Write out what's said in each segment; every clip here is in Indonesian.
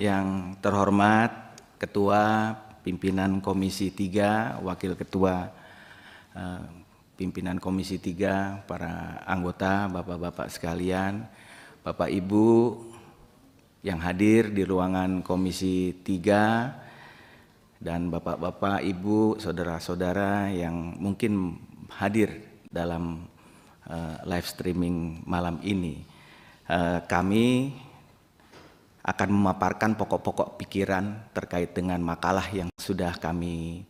yang terhormat Ketua Pimpinan Komisi 3, Wakil Ketua Pimpinan Komisi 3, para anggota, Bapak-Bapak sekalian, Bapak Ibu yang hadir di ruangan Komisi 3, dan Bapak-Bapak, Ibu, Saudara-saudara yang mungkin hadir dalam live streaming malam ini. Kami akan memaparkan pokok-pokok pikiran terkait dengan makalah yang sudah kami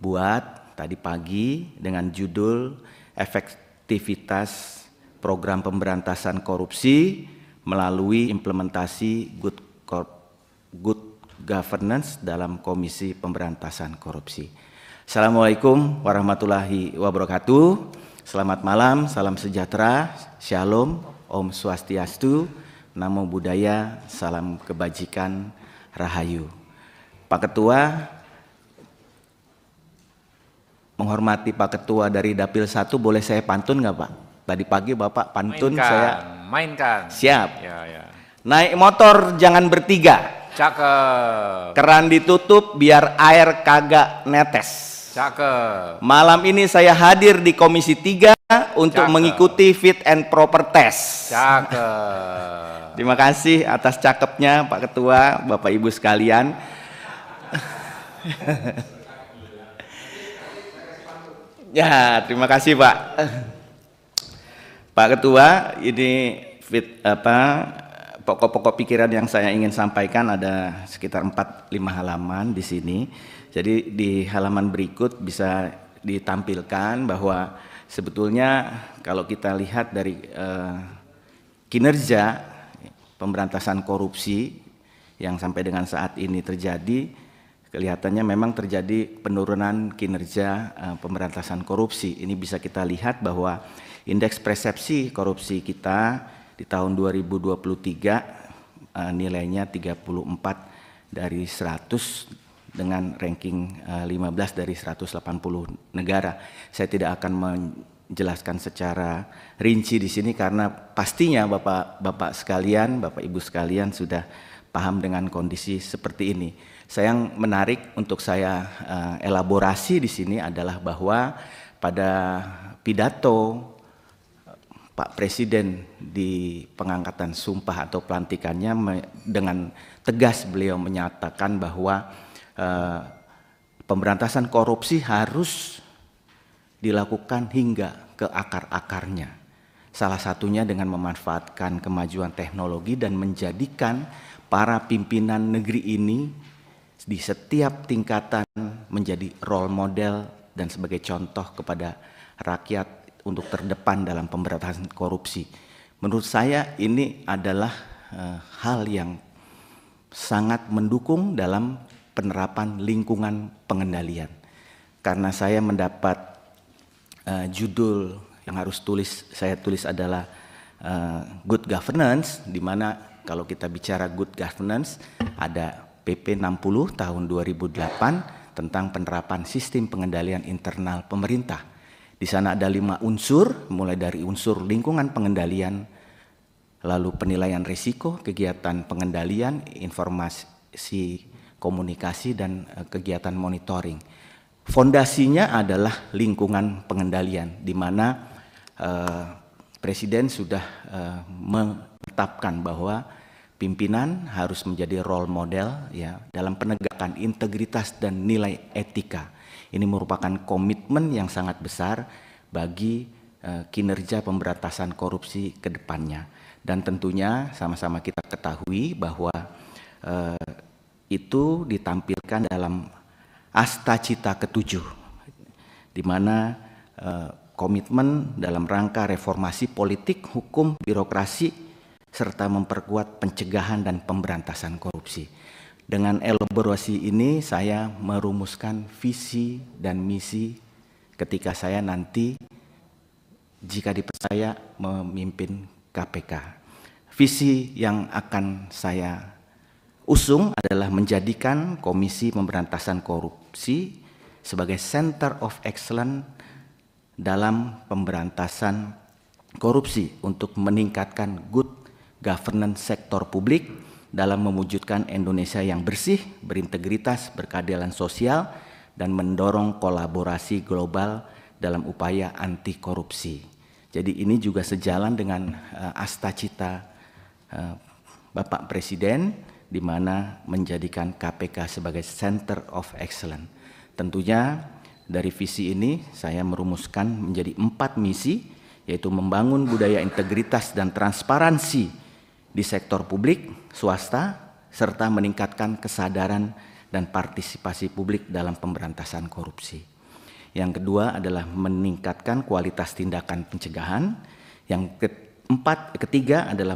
buat tadi pagi dengan judul Efektivitas Program Pemberantasan Korupsi melalui implementasi Good Governance dalam Komisi Pemberantasan Korupsi. Assalamualaikum warahmatullahi wabarakatuh. Selamat malam, salam sejahtera, shalom, Om Swastiastu, Namo Buddhaya, salam kebajikan, rahayu. Pak Ketua, menghormati Pak Ketua dari Dapil 1, boleh saya pantun nggak Pak? Tadi pagi Bapak pantun, mainkan. Siap. Ya. Naik motor jangan bertiga. Cakep. Keran ditutup biar air kagak netes. Cakep. Malam ini saya hadir di Komisi 3 untuk mengikuti fit and proper test. Cakep. Terima kasih atas cakepnya Pak Ketua, Bapak Ibu sekalian. Ya, terima kasih Pak. Pak Ketua, ini pokok-pokok pikiran yang saya ingin sampaikan ada sekitar 4-5 halaman di sini. Jadi di halaman berikut bisa ditampilkan bahwa sebetulnya kalau kita lihat dari kinerja pemberantasan korupsi yang sampai dengan saat ini terjadi, kelihatannya memang terjadi penurunan kinerja pemberantasan korupsi. Ini bisa kita lihat bahwa indeks persepsi korupsi kita di tahun 2023 nilainya 34 dari 100 dengan ranking 15 dari 180 negara. Saya tidak akan menjelaskan secara rinci di sini karena pastinya Bapak sekalian, Bapak Ibu sekalian sudah paham dengan kondisi seperti ini. Yang menarik untuk saya elaborasi di sini adalah bahwa pada pidato Pak Presiden di pengangkatan sumpah atau pelantikannya dengan tegas beliau menyatakan bahwa pemberantasan korupsi harus dilakukan hingga ke akar-akarnya. Salah satunya dengan memanfaatkan kemajuan teknologi dan menjadikan para pimpinan negeri ini di setiap tingkatan menjadi role model dan sebagai contoh kepada rakyat untuk terdepan dalam pemberantasan korupsi. Menurut saya ini adalah hal yang sangat mendukung dalam penerapan lingkungan pengendalian. Karena saya mendapat judul yang harus saya tulis adalah Good Governance, di mana kalau kita bicara Good Governance ada PP 60 tahun 2008 tentang penerapan sistem pengendalian internal pemerintah. Di sana ada 5 unsur, mulai dari unsur lingkungan pengendalian, lalu penilaian risiko, kegiatan pengendalian, informasi komunikasi, dan kegiatan monitoring. Fondasinya adalah lingkungan pengendalian, di mana Presiden sudah menetapkan bahwa pimpinan harus menjadi role model ya dalam penegakan integritas dan nilai etika. Ini merupakan komitmen yang sangat besar bagi kinerja pemberantasan korupsi ke depannya. Dan tentunya sama-sama kita ketahui bahwa itu ditampilkan dalam Asta Cita ke-7, di mana komitmen dalam rangka reformasi politik, hukum, birokrasi, serta memperkuat pencegahan dan pemberantasan korupsi. Dengan elaborasi ini saya merumuskan visi dan misi ketika saya nanti jika dipercaya memimpin KPK. Visi yang akan saya usung adalah menjadikan Komisi Pemberantasan Korupsi sebagai Center of Excellence dalam pemberantasan korupsi untuk meningkatkan good governance sektor publik dalam mewujudkan Indonesia yang bersih, berintegritas, berkeadilan sosial, dan mendorong kolaborasi global dalam upaya anti korupsi. Jadi ini juga sejalan dengan asta-cita Bapak Presiden, di mana menjadikan KPK sebagai Center of Excellence. Tentunya dari visi ini saya merumuskan menjadi 4 misi, yaitu membangun budaya integritas dan transparansi di sektor publik, swasta, serta meningkatkan kesadaran dan partisipasi publik dalam pemberantasan korupsi. Yang kedua adalah meningkatkan kualitas tindakan pencegahan. Yang ketiga adalah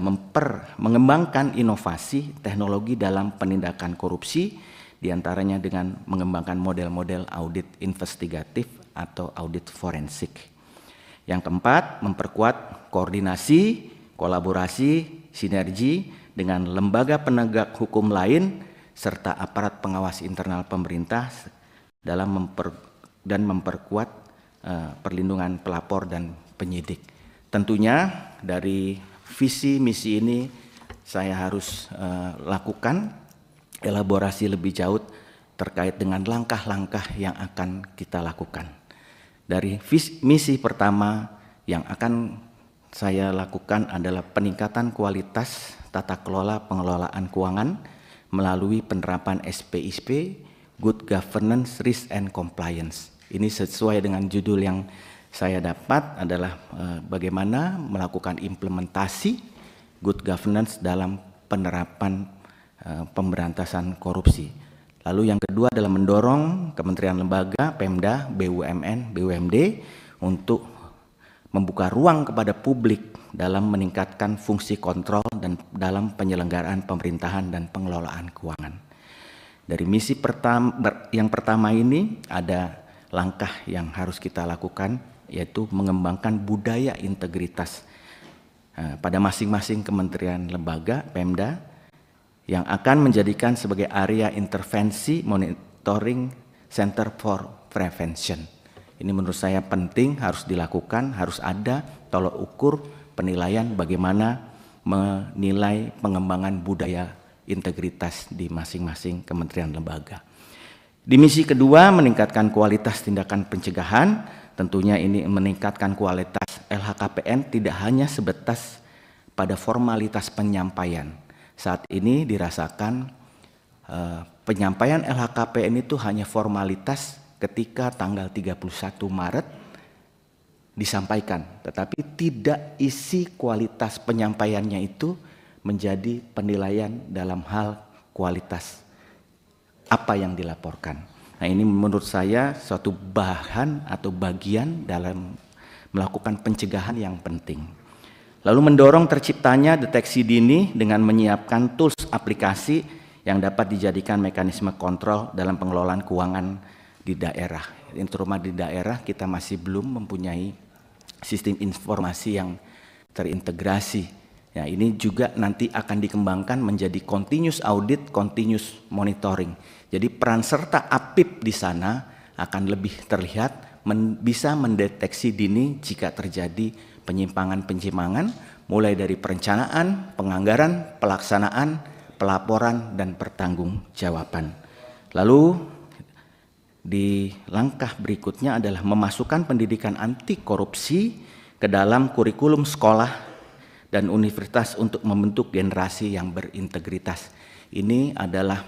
mengembangkan inovasi teknologi dalam penindakan korupsi, diantaranya dengan mengembangkan model-model audit investigatif atau audit forensik. Yang keempat, memperkuat koordinasi, kolaborasi, sinergi dengan lembaga penegak hukum lain serta aparat pengawas internal pemerintah dalam memperkuat perlindungan pelapor dan penyidik. Tentunya dari visi misi ini saya harus lakukan elaborasi lebih jauh terkait dengan langkah-langkah yang akan kita lakukan. Dari misi pertama yang akan saya lakukan adalah peningkatan kualitas tata kelola pengelolaan keuangan melalui penerapan SPIP, Good Governance, Risk and Compliance. Ini sesuai dengan judul yang saya dapat adalah bagaimana melakukan implementasi Good Governance dalam penerapan pemberantasan korupsi. Lalu yang kedua adalah mendorong kementerian lembaga, Pemda, BUMN, BUMD untuk membuka ruang kepada publik dalam meningkatkan fungsi kontrol dan dalam penyelenggaraan pemerintahan dan pengelolaan keuangan. Dari misi yang pertama ini ada langkah yang harus kita lakukan, yaitu mengembangkan budaya integritas pada masing-masing kementerian lembaga, Pemda, yang akan menjadikan sebagai area intervensi monitoring Center for Prevention. Ini menurut saya penting, harus dilakukan, harus ada tolok ukur penilaian bagaimana menilai pengembangan budaya integritas di masing-masing kementerian lembaga. Di misi kedua, meningkatkan kualitas tindakan pencegahan. Tentunya ini meningkatkan kualitas LHKPN tidak hanya sebatas pada formalitas penyampaian. Saat ini dirasakan penyampaian LHKPN itu hanya formalitas ketika tanggal 31 Maret disampaikan, tetapi tidak isi kualitas penyampaiannya itu menjadi penilaian dalam hal kualitas apa yang dilaporkan. Nah, ini menurut saya suatu bahan atau bagian dalam melakukan pencegahan yang penting. Lalu mendorong terciptanya deteksi dini dengan menyiapkan tools aplikasi yang dapat dijadikan mekanisme kontrol dalam pengelolaan keuangan di daerah. Terutama di daerah kita masih belum mempunyai sistem informasi yang terintegrasi. Ya, ini juga nanti akan dikembangkan menjadi continuous audit, continuous monitoring. Jadi peran serta APIP di sana akan lebih terlihat, bisa mendeteksi dini jika terjadi penyimpangan-penyimpangan, mulai dari perencanaan, penganggaran, pelaksanaan, pelaporan, dan pertanggungjawaban. Lalu di langkah berikutnya adalah memasukkan pendidikan anti korupsi ke dalam kurikulum sekolah dan universitas untuk membentuk generasi yang berintegritas. Ini adalah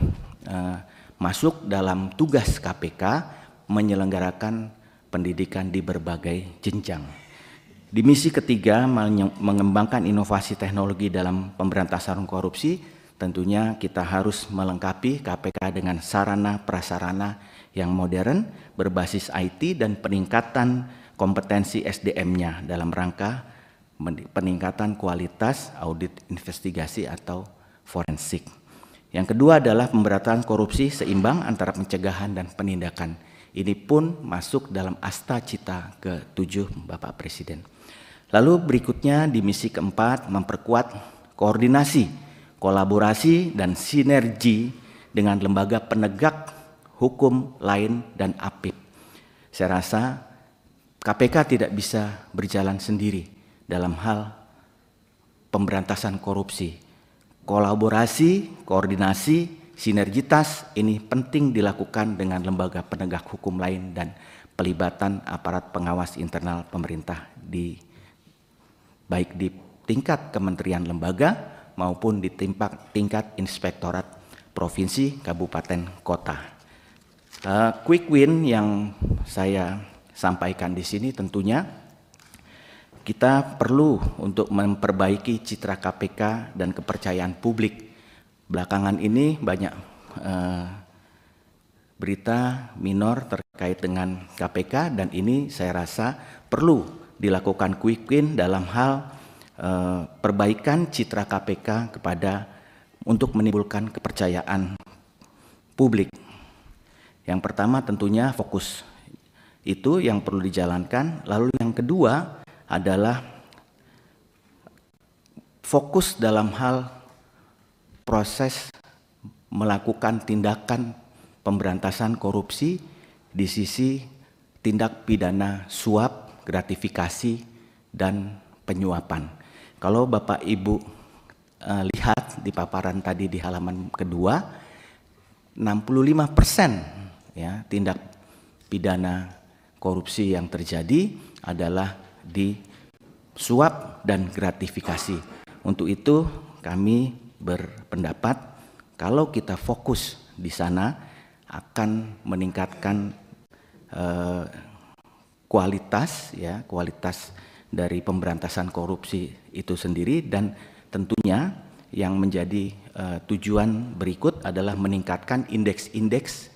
masuk dalam tugas KPK menyelenggarakan pendidikan di berbagai jenjang. Di misi ketiga, mengembangkan inovasi teknologi dalam pemberantasan korupsi, tentunya kita harus melengkapi KPK dengan sarana prasarana yang modern, berbasis IT, dan peningkatan kompetensi SDM-nya dalam rangka peningkatan kualitas audit investigasi atau forensik. Yang kedua adalah pemberantasan korupsi seimbang antara pencegahan dan penindakan. Ini pun masuk dalam asta cita ke-7 Bapak Presiden. Lalu berikutnya di misi keempat, memperkuat koordinasi, kolaborasi, dan sinergi dengan lembaga penegak hukum lain dan APIP. Saya rasa KPK tidak bisa berjalan sendiri dalam hal pemberantasan korupsi. kolaborasi, koordinasi, sinergitas ini penting dilakukan dengan lembaga penegak hukum lain dan pelibatan aparat pengawas internal pemerintah baik di tingkat kementerian lembaga maupun di tingkat inspektorat provinsi, kabupaten, kota. Quick win yang saya sampaikan di sini tentunya kita perlu untuk memperbaiki citra KPK dan kepercayaan publik. Belakangan ini banyak berita minor terkait dengan KPK dan ini saya rasa perlu dilakukan quick win dalam hal perbaikan citra KPK untuk menimbulkan kepercayaan publik. Yang pertama tentunya fokus itu yang perlu dijalankan. Lalu yang kedua adalah fokus dalam hal proses melakukan tindakan pemberantasan korupsi di sisi tindak pidana suap, gratifikasi, dan penyuapan. Kalau Bapak Ibu lihat di paparan tadi di halaman kedua, 65% ya tindak pidana korupsi yang terjadi adalah di suap dan gratifikasi. Untuk itu kami berpendapat kalau kita fokus di sana akan meningkatkan kualitas dari pemberantasan korupsi itu sendiri dan tentunya yang menjadi tujuan berikut adalah meningkatkan indeks-indeks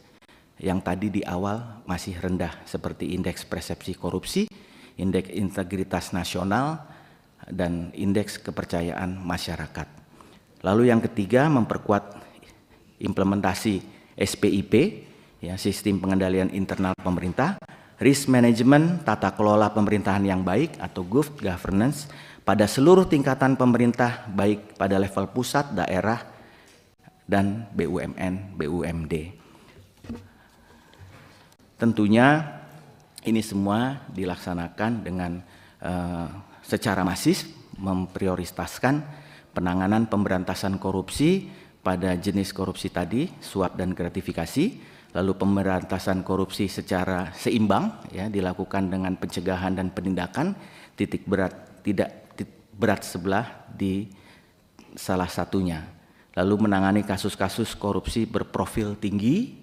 yang tadi di awal masih rendah seperti indeks persepsi korupsi, indeks integritas nasional, dan indeks kepercayaan masyarakat. Lalu yang ketiga memperkuat implementasi SPIP, ya, sistem pengendalian internal pemerintah, risk management, tata kelola pemerintahan yang baik atau good governance pada seluruh tingkatan pemerintah baik pada level pusat, daerah, dan BUMN, BUMD. Tentunya ini semua dilaksanakan dengan secara masif memprioritaskan penanganan pemberantasan korupsi pada jenis korupsi tadi, suap dan gratifikasi, lalu pemberantasan korupsi secara seimbang ya dilakukan dengan pencegahan dan penindakan tidak berat sebelah di salah satunya. Lalu menangani kasus-kasus korupsi berprofil tinggi,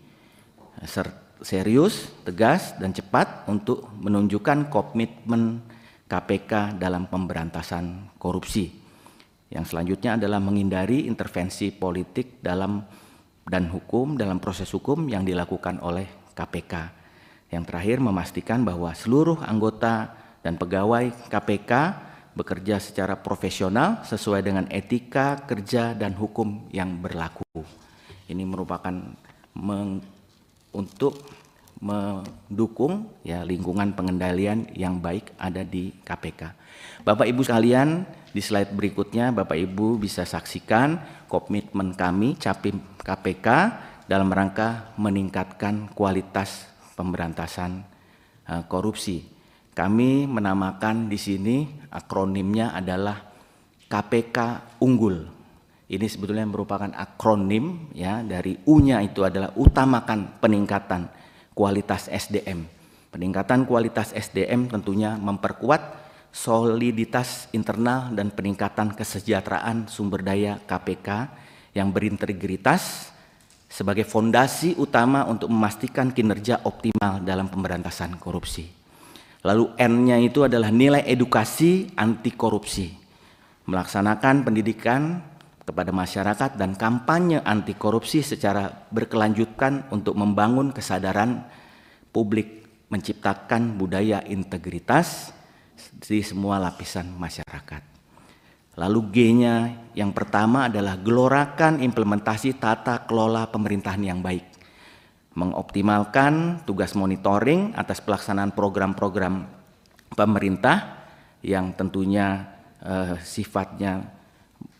serius, tegas, dan cepat untuk menunjukkan komitmen KPK dalam pemberantasan korupsi. Yang selanjutnya adalah menghindari intervensi politik dalam proses hukum yang dilakukan oleh KPK. Yang terakhir memastikan bahwa seluruh anggota dan pegawai KPK bekerja secara profesional sesuai dengan etika kerja dan hukum yang berlaku. Ini merupakan untuk mendukung ya lingkungan pengendalian yang baik ada di KPK. Bapak Ibu sekalian, di slide berikutnya Bapak Ibu bisa saksikan komitmen kami Capim KPK dalam rangka meningkatkan kualitas pemberantasan korupsi. Kami menamakan di sini akronimnya adalah KPK Unggul. Ini sebetulnya merupakan akronim ya dari U-nya itu adalah utamakan peningkatan kualitas SDM. Peningkatan kualitas SDM tentunya memperkuat soliditas internal dan peningkatan kesejahteraan sumber daya KPK yang berintegritas sebagai fondasi utama untuk memastikan kinerja optimal dalam pemberantasan korupsi. Lalu N-nya itu adalah nilai edukasi anti korupsi, melaksanakan pendidikan kepada masyarakat dan kampanye anti korupsi secara berkelanjutan untuk membangun kesadaran publik, menciptakan budaya integritas di semua lapisan masyarakat. Lalu G-nya yang pertama adalah gelorakan implementasi tata kelola pemerintahan yang baik, mengoptimalkan tugas monitoring atas pelaksanaan program-program pemerintah yang tentunya sifatnya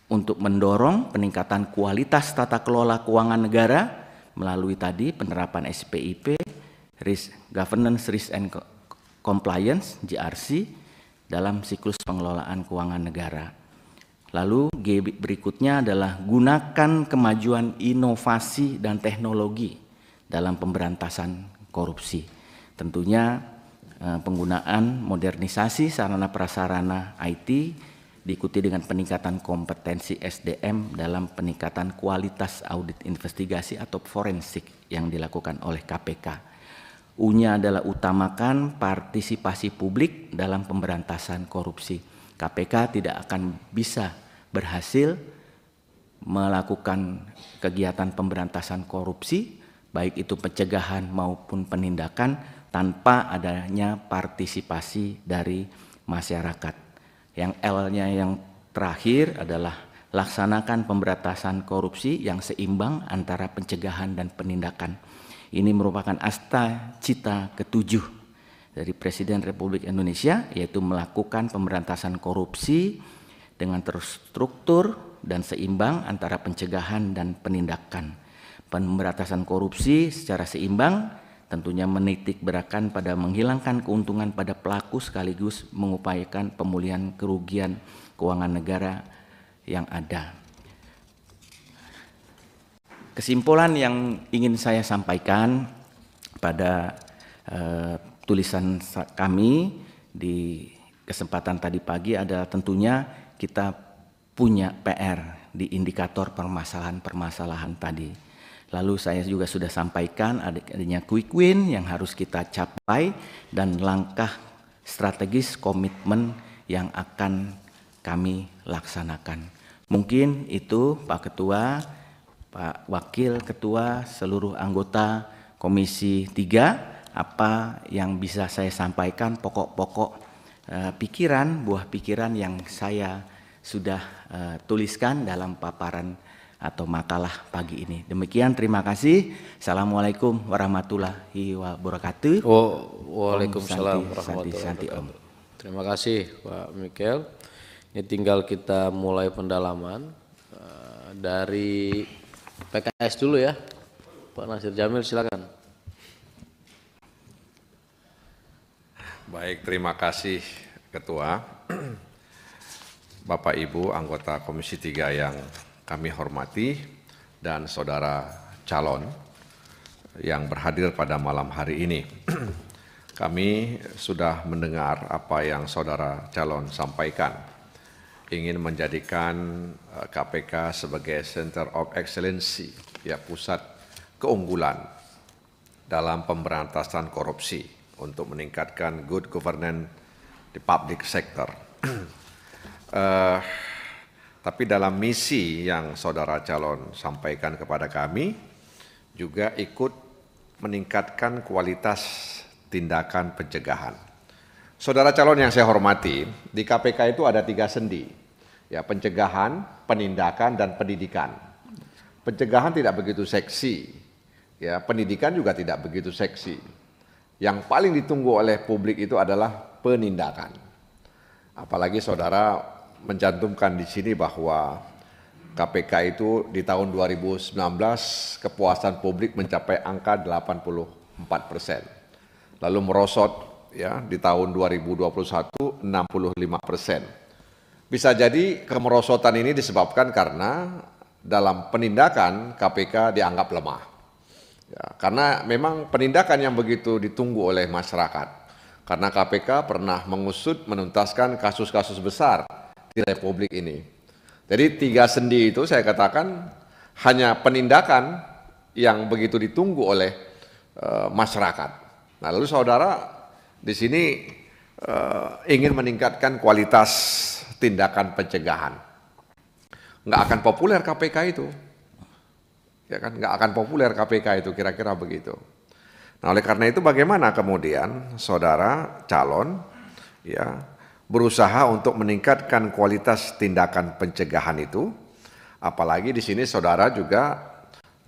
untuk mendorong peningkatan kualitas tata kelola keuangan negara melalui tadi penerapan SPIP, Risk Governance, Risk and Compliance, GRC, dalam siklus pengelolaan keuangan negara. Lalu G berikutnya adalah gunakan kemajuan inovasi dan teknologi dalam pemberantasan korupsi. Tentunya penggunaan modernisasi sarana prasarana IT diikuti dengan peningkatan kompetensi SDM dalam peningkatan kualitas audit investigasi atau forensik yang dilakukan oleh KPK. U-nya adalah utamakan partisipasi publik dalam pemberantasan korupsi. KPK tidak akan bisa berhasil melakukan kegiatan pemberantasan korupsi, baik itu pencegahan maupun penindakan, tanpa adanya partisipasi dari masyarakat. Yang L-nya yang terakhir adalah laksanakan pemberantasan korupsi yang seimbang antara pencegahan dan penindakan. Ini merupakan asta cita ketujuh dari Presiden Republik Indonesia, yaitu melakukan pemberantasan korupsi dengan terstruktur dan seimbang antara pencegahan dan penindakan. Pemberantasan korupsi secara seimbang tentunya menitik beratkan pada menghilangkan keuntungan pada pelaku sekaligus mengupayakan pemulihan kerugian keuangan negara yang ada. Kesimpulan yang ingin saya sampaikan pada tulisan kami di kesempatan tadi pagi adalah tentunya kita punya PR di indikator permasalahan-permasalahan tadi. Lalu saya juga sudah sampaikan adanya quick win yang harus kita capai dan langkah strategis komitmen yang akan kami laksanakan. Mungkin itu Pak Ketua, Pak Wakil Ketua, seluruh anggota Komisi 3, apa yang bisa saya sampaikan pokok-pokok pikiran, buah pikiran yang saya sudah tuliskan dalam paparan atau makalah pagi ini. Demikian, terima kasih. Assalamualaikum warahmatullahi wabarakatuh. Waalaikumsalam warahmatullahi wabarakatuh. Terima kasih Pak Michael. Ini tinggal kita mulai pendalaman dari PKS dulu ya. Pak Nasir Jamil silakan. Baik, terima kasih Ketua. Bapak Ibu anggota Komisi 3 yang kami hormati dan saudara calon yang berhadir pada malam hari ini. Kami sudah mendengar apa yang saudara calon sampaikan. Ingin menjadikan KPK sebagai Center of Excellency, ya, pusat keunggulan dalam pemberantasan korupsi untuk meningkatkan good governance di public sector. Tapi dalam misi yang saudara calon sampaikan kepada kami juga ikut meningkatkan kualitas tindakan pencegahan. Saudara calon yang saya hormati, di KPK itu ada 3 sendi, ya, pencegahan, penindakan, dan pendidikan. Pencegahan tidak begitu seksi, ya, pendidikan juga tidak begitu seksi. Yang paling ditunggu oleh publik itu adalah penindakan. Apalagi saudara mencantumkan di sini bahwa KPK itu di tahun 2019 kepuasan publik mencapai angka 84%. Lalu merosot, ya, di tahun 2021 65%. Bisa jadi kemerosotan ini disebabkan karena dalam penindakan KPK dianggap lemah. Ya, karena memang penindakan yang begitu ditunggu oleh masyarakat. Karena KPK pernah mengusut menuntaskan kasus-kasus besar di Republik ini. Jadi 3 sendi itu saya katakan hanya penindakan yang begitu ditunggu oleh masyarakat. Nah, lalu saudara di sini ingin meningkatkan kualitas tindakan pencegahan. Nggak akan populer KPK itu, ya kan? Nggak akan populer KPK itu, kira-kira begitu. Nah, oleh karena itu bagaimana kemudian saudara calon, ya, berusaha untuk meningkatkan kualitas tindakan pencegahan itu, apalagi di sini saudara juga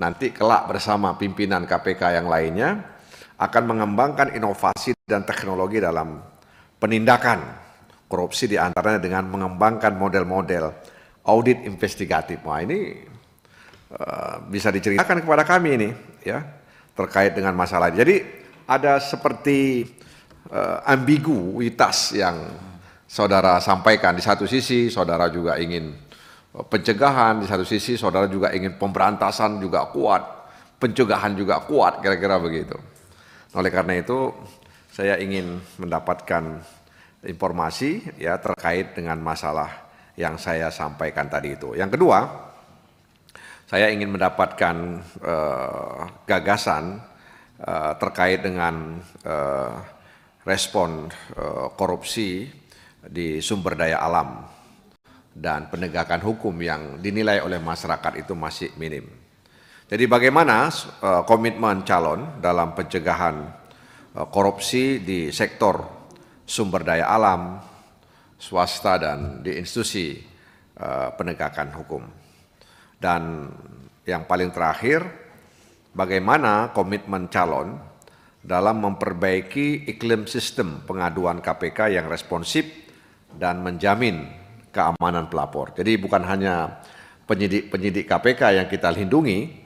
nanti kelak bersama pimpinan KPK yang lainnya akan mengembangkan inovasi dan teknologi dalam penindakan korupsi, diantaranya dengan mengembangkan model-model audit investigatif. Wah, ini bisa diceritakan kepada kami ini, ya, terkait dengan masalah. Jadi ada seperti ambiguitas yang saudara sampaikan. Di satu sisi saudara juga ingin pencegahan, di satu sisi saudara juga ingin pemberantasan juga kuat, pencegahan juga kuat, kira-kira begitu. Oleh karena itu, saya ingin mendapatkan informasi ya terkait dengan masalah yang saya sampaikan tadi itu. Yang kedua, saya ingin mendapatkan gagasan terkait dengan respon korupsi di sumber daya alam dan penegakan hukum yang dinilai oleh masyarakat itu masih minim. Jadi bagaimana komitmen calon dalam pencegahan korupsi di sektor sumber daya alam, swasta dan di institusi penegakan hukum. Dan yang paling terakhir, bagaimana komitmen calon dalam memperbaiki iklim sistem pengaduan KPK yang responsif dan menjamin keamanan pelapor. Jadi bukan hanya penyidik KPK yang kita lindungi,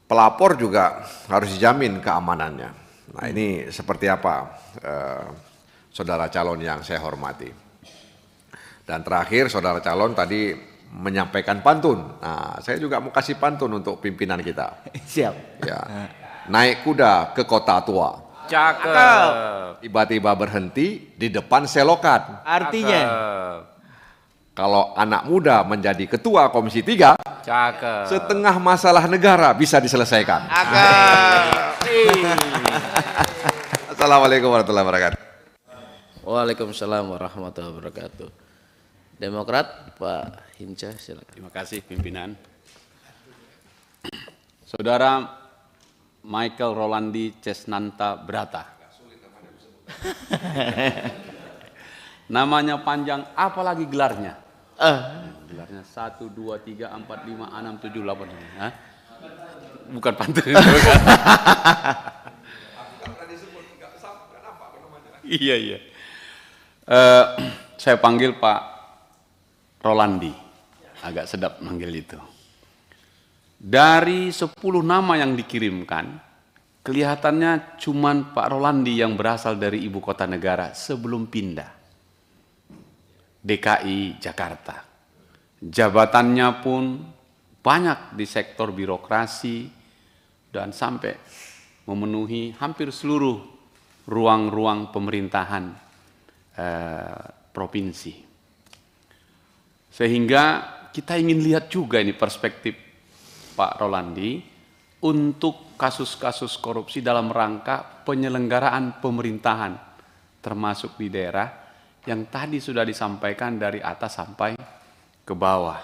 pelapor juga harus dijamin keamanannya. Nah ini seperti apa saudara calon yang saya hormati. Dan terakhir saudara calon tadi menyampaikan pantun. Nah saya juga mau kasih pantun untuk pimpinan kita. Siap. Ya. Naik kuda ke kota tua. Cakep. Tiba-tiba berhenti di depan selokan. Artinya, Kalau anak muda menjadi ketua Komisi 3, Cakep. setengah masalah negara bisa diselesaikan. Assalamualaikum warahmatullahi wabarakatuh. Waalaikumsalam warahmatullahi wabarakatuh. Demokrat Pak Hinca, silakan. Terima kasih pimpinan. Saudara Michael Rolandi Cesnanta Brata. Namanya panjang, apalagi gelarnya? Gelarnya 1, 2, 3, 4, 5, 6, 7, 8. Bukan pantun. Iya. Saya panggil Pak Rolandi. Agak sedap manggil itu. Dari 10 nama yang dikirimkan, kelihatannya cuman Pak Rolandi yang berasal dari ibu kota negara sebelum pindah. DKI Jakarta. Jabatannya pun banyak di sektor birokrasi dan sampai memenuhi hampir seluruh ruang-ruang pemerintahan provinsi. Sehingga kita ingin lihat juga ini perspektif Pak Rolandi untuk kasus-kasus korupsi dalam rangka penyelenggaraan pemerintahan termasuk di daerah yang tadi sudah disampaikan dari atas sampai ke bawah.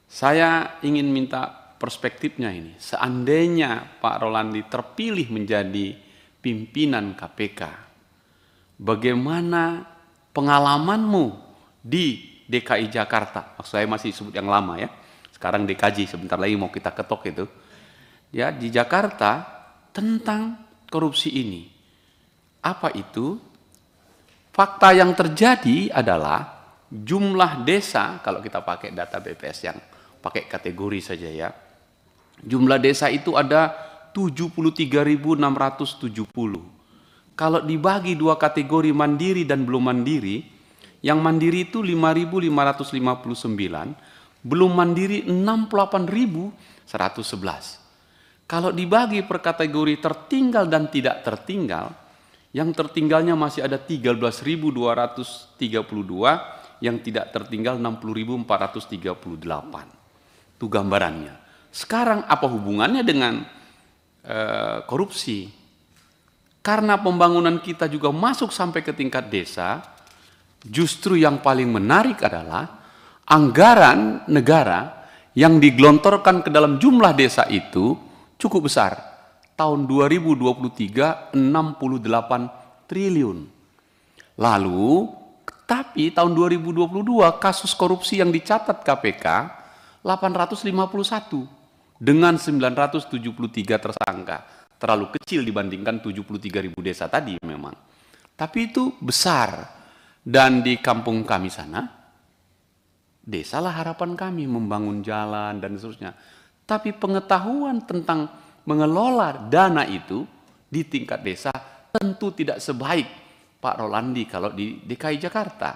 Saya ingin minta perspektifnya ini. Seandainya Pak Rolandi terpilih menjadi pimpinan KPK, bagaimana pengalamanmu di DKI Jakarta? Maksud saya masih sebut yang lama ya. Sekarang dikaji, sebentar lagi mau kita ketok itu. Ya, di Jakarta tentang korupsi ini. Apa itu? Fakta yang terjadi adalah jumlah desa, kalau kita pakai data BPS yang pakai kategori saja ya. Jumlah desa itu ada 73.670. Kalau dibagi dua kategori mandiri dan belum mandiri, yang mandiri itu 5.559, belum mandiri 68.111. Kalau dibagi per kategori tertinggal dan tidak tertinggal, yang tertinggalnya masih ada 13.232, yang tidak tertinggal 60.438. Itu gambarannya. Sekarang apa hubungannya dengan korupsi? Karena pembangunan kita juga masuk sampai ke tingkat desa, justru yang paling menarik adalah anggaran negara yang digelontorkan ke dalam jumlah desa itu cukup besar. Tahun 2023 68 triliun. Lalu, tapi tahun 2022 kasus korupsi yang dicatat KPK 851 dengan 973 tersangka. Terlalu kecil dibandingkan 73.000 desa tadi memang. Tapi itu besar. Dan di kampung kami sana, desalah harapan kami membangun jalan dan seterusnya. Tapi pengetahuan tentang mengelola dana itu di tingkat desa tentu tidak sebaik Pak Rolandi kalau di DKI Jakarta.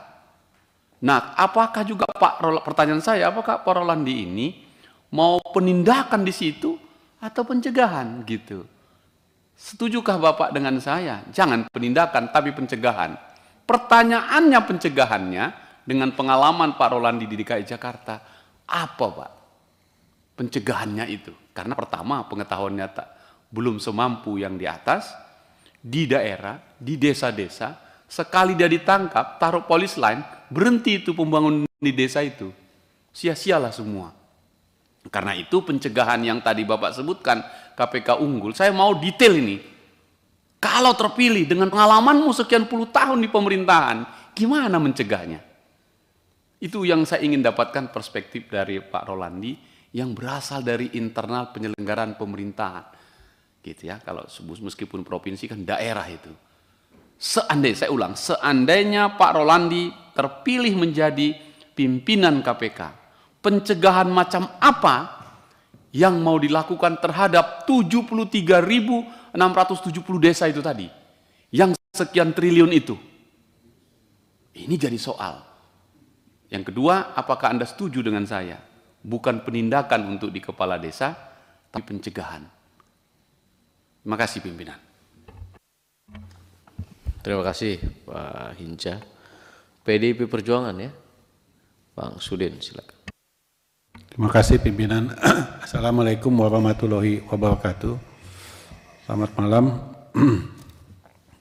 Nah, apakah juga pertanyaan saya, apakah Pak Rolandi ini mau penindakan di situ atau pencegahan gitu? Setujukah Bapak dengan saya? Jangan penindakan, tapi pencegahan. Pertanyaannya pencegahannya dengan pengalaman Pak Rolandi di DKI Jakarta, apa Pak pencegahannya itu? Karena pertama pengetahuannya belum semampu yang di atas, di daerah, di desa-desa, sekali dia ditangkap, taruh polis line, berhenti itu pembangunan di desa itu. Sia-sialah semua. Karena itu pencegahan yang tadi Bapak sebutkan, KPK unggul, saya mau detail ini. Kalau terpilih dengan pengalamanmu sekian puluh tahun di pemerintahan, gimana mencegahnya? Itu yang saya ingin dapatkan perspektif dari Pak Rolandi yang berasal dari internal penyelenggaraan pemerintahan. Gitu ya, kalau meskipun provinsi kan daerah itu. Seandainya Pak Rolandi terpilih menjadi pimpinan KPK, pencegahan macam apa yang mau dilakukan terhadap 73.670 desa itu tadi, yang sekian triliun itu? Ini jadi soal. Yang kedua, apakah Anda setuju dengan saya? Bukan penindakan untuk di kepala desa, tapi pencegahan. Terima kasih pimpinan. Terima kasih Pak Hinca. PDIP Perjuangan ya, Bang Sudin silakan. Terima kasih pimpinan. Assalamualaikum warahmatullahi wabarakatuh. Selamat malam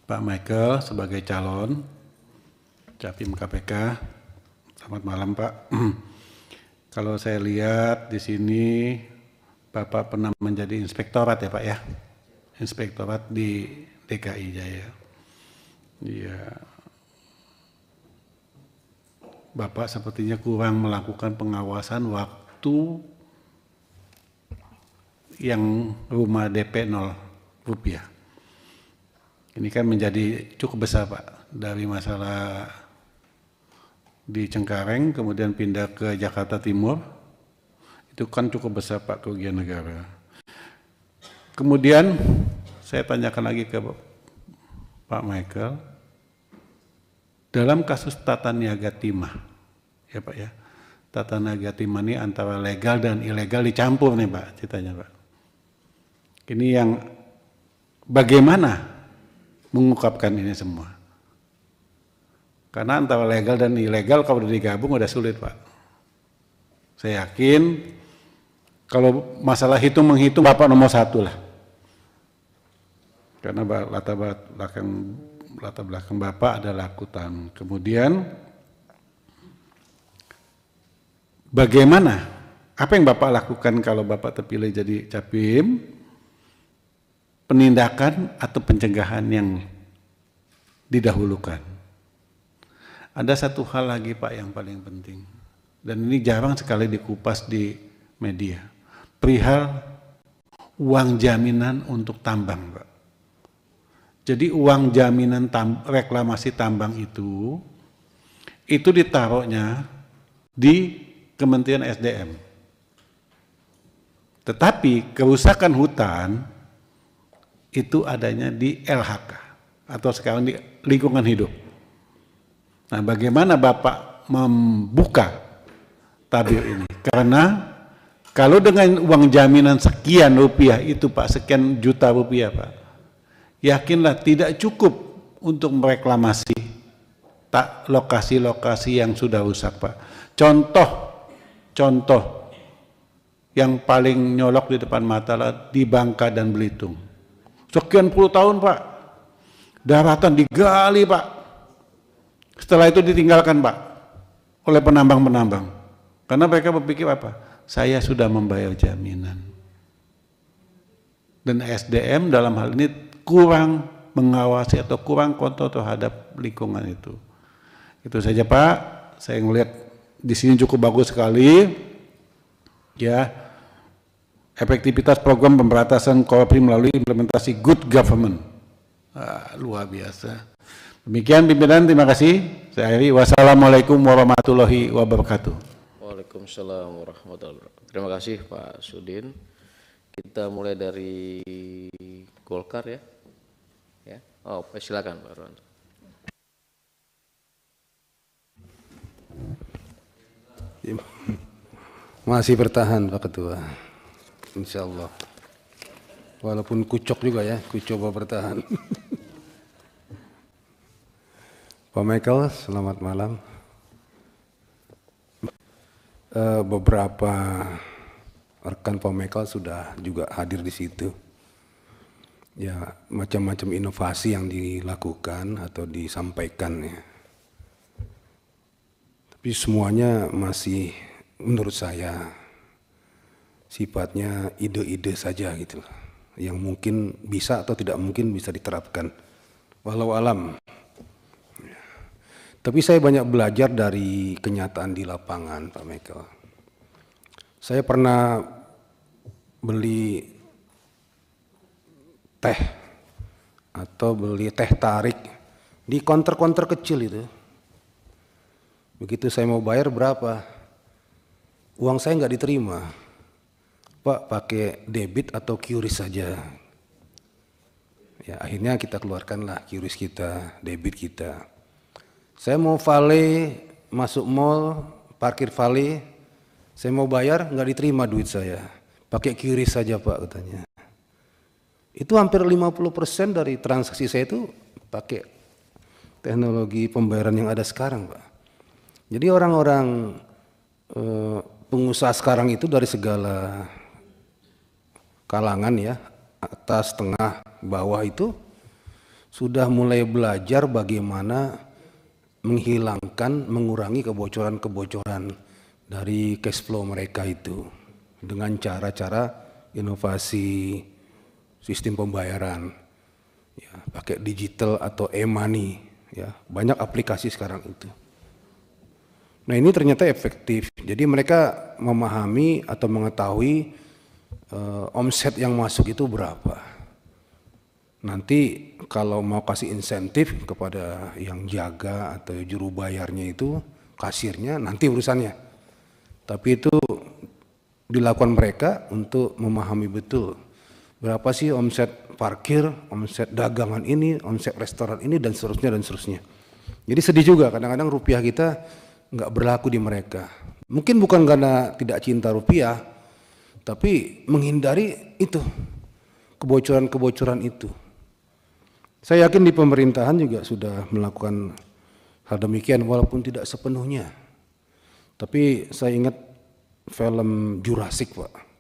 Pak Michael sebagai calon Capim KPK. Selamat malam Pak. Kalau saya lihat di sini Bapak pernah menjadi inspektorat ya Pak ya, inspektorat di DKI Jaya. Iya. Bapak sepertinya kurang melakukan pengawasan waktu yang rumah DP 0 rupiah. Ini kan menjadi cukup besar Pak, dari masalah di Cengkareng kemudian pindah ke Jakarta Timur, itu kan cukup besar Pak kerugian negara. Kemudian saya tanyakan lagi ke Pak Michael, dalam kasus tata niaga timah, ya Pak ya, tata niaga timah ini antara legal dan ilegal dicampur nih Pak ceritanya Pak. Ini yang bagaimana mengungkapkan ini semua? Karena antara legal dan ilegal kalau udah digabung udah sulit Pak. Saya yakin kalau masalah hitung-menghitung Bapak nomor 1 lah. Karena latar belakang Bapak adalah akuntan. Kemudian bagaimana, apa yang Bapak lakukan kalau Bapak terpilih jadi Capim, penindakan atau pencegahan yang didahulukan. Ada satu hal lagi Pak yang paling penting, dan ini jarang sekali dikupas di media, perihal uang jaminan untuk tambang Pak. Jadi uang jaminan reklamasi tambang itu ditaruhnya di Kementerian SDM. Tetapi kerusakan hutan itu adanya di LHK atau sekarang di lingkungan hidup. Nah, bagaimana Bapak membuka tabir ini? Karena kalau dengan uang jaminan sekian rupiah itu Pak, sekian juta rupiah Pak, yakinlah tidak cukup untuk mereklamasi lokasi-lokasi yang sudah rusak Pak. Contoh yang paling nyolok di depan mata lah di Bangka dan Belitung. Sekian puluh tahun Pak, daratan digali Pak. Setelah itu ditinggalkan Pak oleh penambang-penambang. Karena mereka berpikir apa? Saya sudah membayar jaminan. Dan SDM dalam hal ini kurang mengawasi atau kurang kontrol terhadap lingkungan itu. Itu saja Pak. Saya melihat di sini cukup bagus sekali. Ya, efektivitas program pemberantasan korupsi melalui implementasi good government. Luar biasa. Demikian pimpinan, terima kasih. Saya akhiri. Wassalamualaikum warahmatullahi wabarakatuh. Waalaikumsalam warahmatullahi wabarakatuh. Terima kasih Pak Sudin. Kita mulai dari Golkar ya. Ya. Oh, silakan Pak Rohanto. Masih bertahan Pak Ketua, insya Allah. Walaupun kucok juga ya, ku coba bertahan. Pak Michael, selamat malam. Beberapa rekan Pak Michael sudah juga hadir di situ. Ya, macam-macam inovasi yang dilakukan atau disampaikan ya. Tapi semuanya masih menurut saya sifatnya ide-ide saja gitu loh, yang mungkin bisa atau tidak mungkin bisa diterapkan. Walau alam. Tapi saya banyak belajar dari kenyataan di lapangan, Pak Michael. Saya pernah beli teh atau beli teh tarik di konter-konter kecil itu. Begitu saya mau bayar berapa, uang saya nggak diterima. Pak, pakai debit atau QRIS saja. Ya, akhirnya kita keluarkanlah QRIS kita, debit kita. Saya mau valet, masuk mall, parkir valet, saya mau bayar nggak diterima duit saya. Pakai QRIS saja Pak katanya. Itu hampir 50% dari transaksi saya itu pakai teknologi pembayaran yang ada sekarang Pak. Jadi orang-orang pengusaha sekarang itu dari segala kalangan ya, atas, tengah, bawah itu sudah mulai belajar bagaimana menghilangkan, mengurangi kebocoran-kebocoran dari cash flow mereka itu dengan cara-cara inovasi sistem pembayaran, ya, pakai digital atau e-money, ya, banyak aplikasi sekarang itu. Nah ini ternyata efektif. Jadi mereka memahami atau mengetahui omset yang masuk itu berapa. Nanti kalau mau kasih insentif kepada yang jaga atau juru bayarnya itu, kasirnya, nanti urusannya. Tapi itu dilakukan mereka untuk memahami betul berapa sih omset parkir, omset dagangan ini, omset restoran ini, dan seterusnya dan seterusnya. Jadi sedih juga kadang-kadang rupiah kita nggak berlaku di mereka. Mungkin bukan karena tidak cinta rupiah, tapi menghindari itu, kebocoran-kebocoran itu. Saya yakin di pemerintahan juga sudah melakukan hal demikian walaupun tidak sepenuhnya. Tapi saya ingat film Jurassic Pak.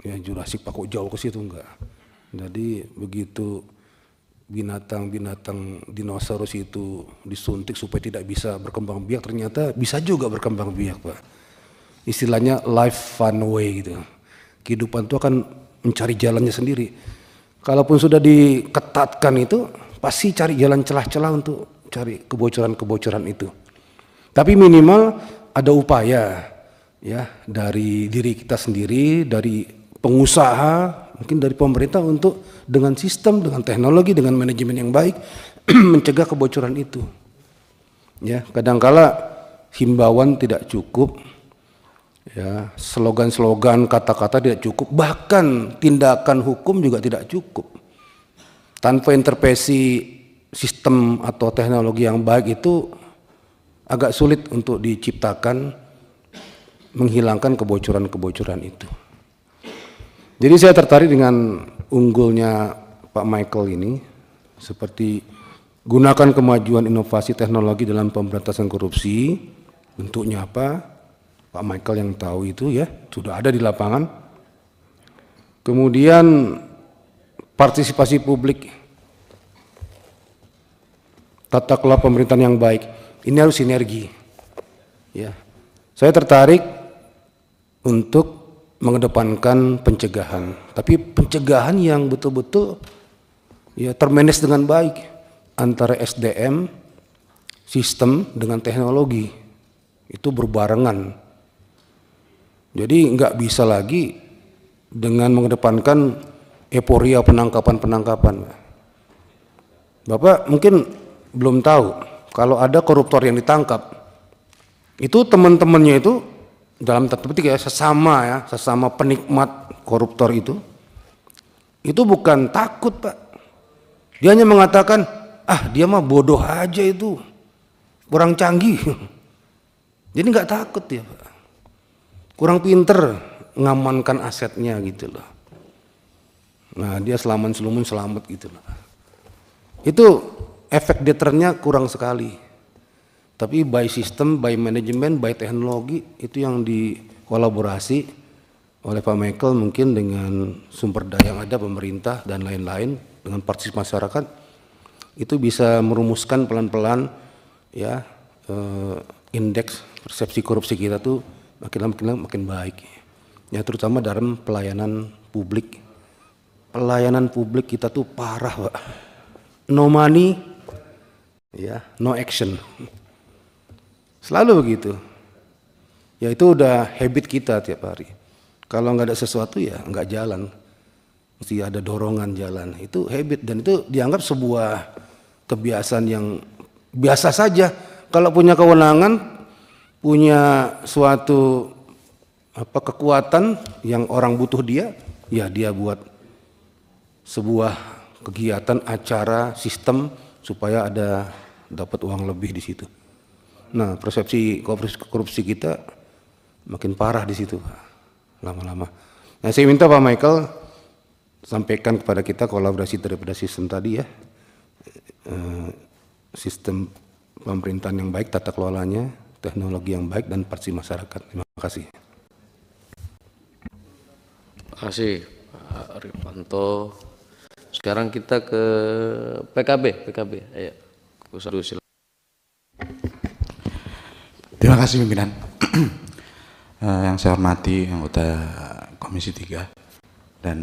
Ya Jurassic Pak, kok jauh ke situ enggak. Jadi begitu binatang-binatang dinosaurus itu disuntik supaya tidak bisa berkembang biak, ternyata bisa juga berkembang biak Pak. Istilahnya life fun way gitu. Kehidupan itu akan mencari jalannya sendiri. Kalaupun sudah diketatkan itu, pasti cari jalan celah-celah untuk cari kebocoran-kebocoran itu. Tapi minimal ada upaya ya dari diri kita sendiri, dari pengusaha, mungkin dari pemerintah untuk dengan sistem, dengan teknologi, dengan manajemen yang baik mencegah kebocoran itu. Ya, kadangkala himbauan tidak cukup. Ya, slogan-slogan, kata-kata tidak cukup, bahkan tindakan hukum juga tidak cukup. Tanpa intervensi sistem atau teknologi yang baik itu agak sulit untuk diciptakan, menghilangkan kebocoran-kebocoran itu. Jadi saya tertarik dengan unggulnya Pak Michael ini, seperti gunakan kemajuan inovasi teknologi dalam pemberantasan korupsi. Bentuknya apa? Pak Michael yang tahu itu ya, sudah ada di lapangan. Kemudian partisipasi publik, tata kelola pemerintahan yang baik. Ini harus sinergi. Ya, saya tertarik untuk mengedepankan pencegahan, tapi pencegahan yang betul-betul ya termanage dengan baik antara SDM, sistem dengan teknologi itu berbarengan. Jadi nggak bisa lagi dengan mengedepankan euforia penangkapan. Bapak mungkin belum tahu kalau ada koruptor yang ditangkap, itu teman-temannya itu dalam tanda petik ya sesama penikmat koruptor itu bukan takut Pak. Dia hanya mengatakan, dia mah bodoh aja itu, kurang canggih. Jadi nggak takut ya Pak. kurang pinter ngamankan asetnya gitu loh. Nah dia selamat gitu loh. Itu efek deternya kurang sekali. Tapi by system, by management, by teknologi itu yang dikolaborasi oleh Pak Michael mungkin dengan sumber daya yang ada pemerintah dan lain-lain dengan partisipasi masyarakat itu bisa merumuskan pelan-pelan ya indeks persepsi korupsi kita tuh makin baik. Ya terutama dalam pelayanan publik. Pelayanan publik kita tuh parah, Pak. No money, ya, no action. Selalu begitu. Ya itu udah habit kita tiap hari. Kalau nggak ada sesuatu ya nggak jalan. Mesti ada dorongan jalan. Itu habit dan itu dianggap sebuah kebiasaan yang biasa saja. Kalau punya kewenangan, punya suatu kekuatan yang orang butuh dia, ya dia buat sebuah kegiatan, acara, sistem supaya ada dapat uang lebih di situ. Nah, persepsi korupsi kita makin parah di situ, lama-lama. Nah, saya minta Pak Michael sampaikan kepada kita kolaborasi daripada sistem tadi ya, sistem pemerintahan yang baik, tata kelolanya, teknologi yang baik dan partisipasi masyarakat. Terima kasih. Terima kasih Pak Rifanto. Sekarang kita ke PKB. Ayo, silakan. Terima kasih pimpinan. Yang saya hormati anggota Komisi 3 dan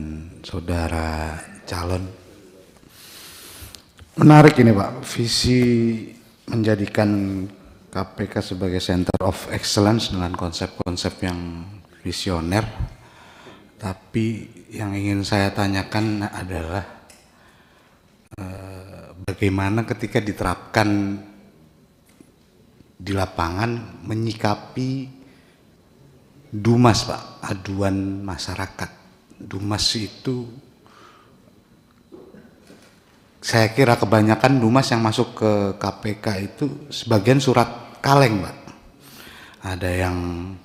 saudara calon. Menarik ini Pak, visi menjadikan KPK sebagai Center of Excellence dengan konsep-konsep yang visioner. Tapi yang ingin saya tanyakan adalah bagaimana ketika diterapkan di lapangan menyikapi Dumas Pak, aduan masyarakat. Dumas itu saya kira kebanyakan Dumas yang masuk ke KPK itu sebagian surat kaleng Pak. Ada yang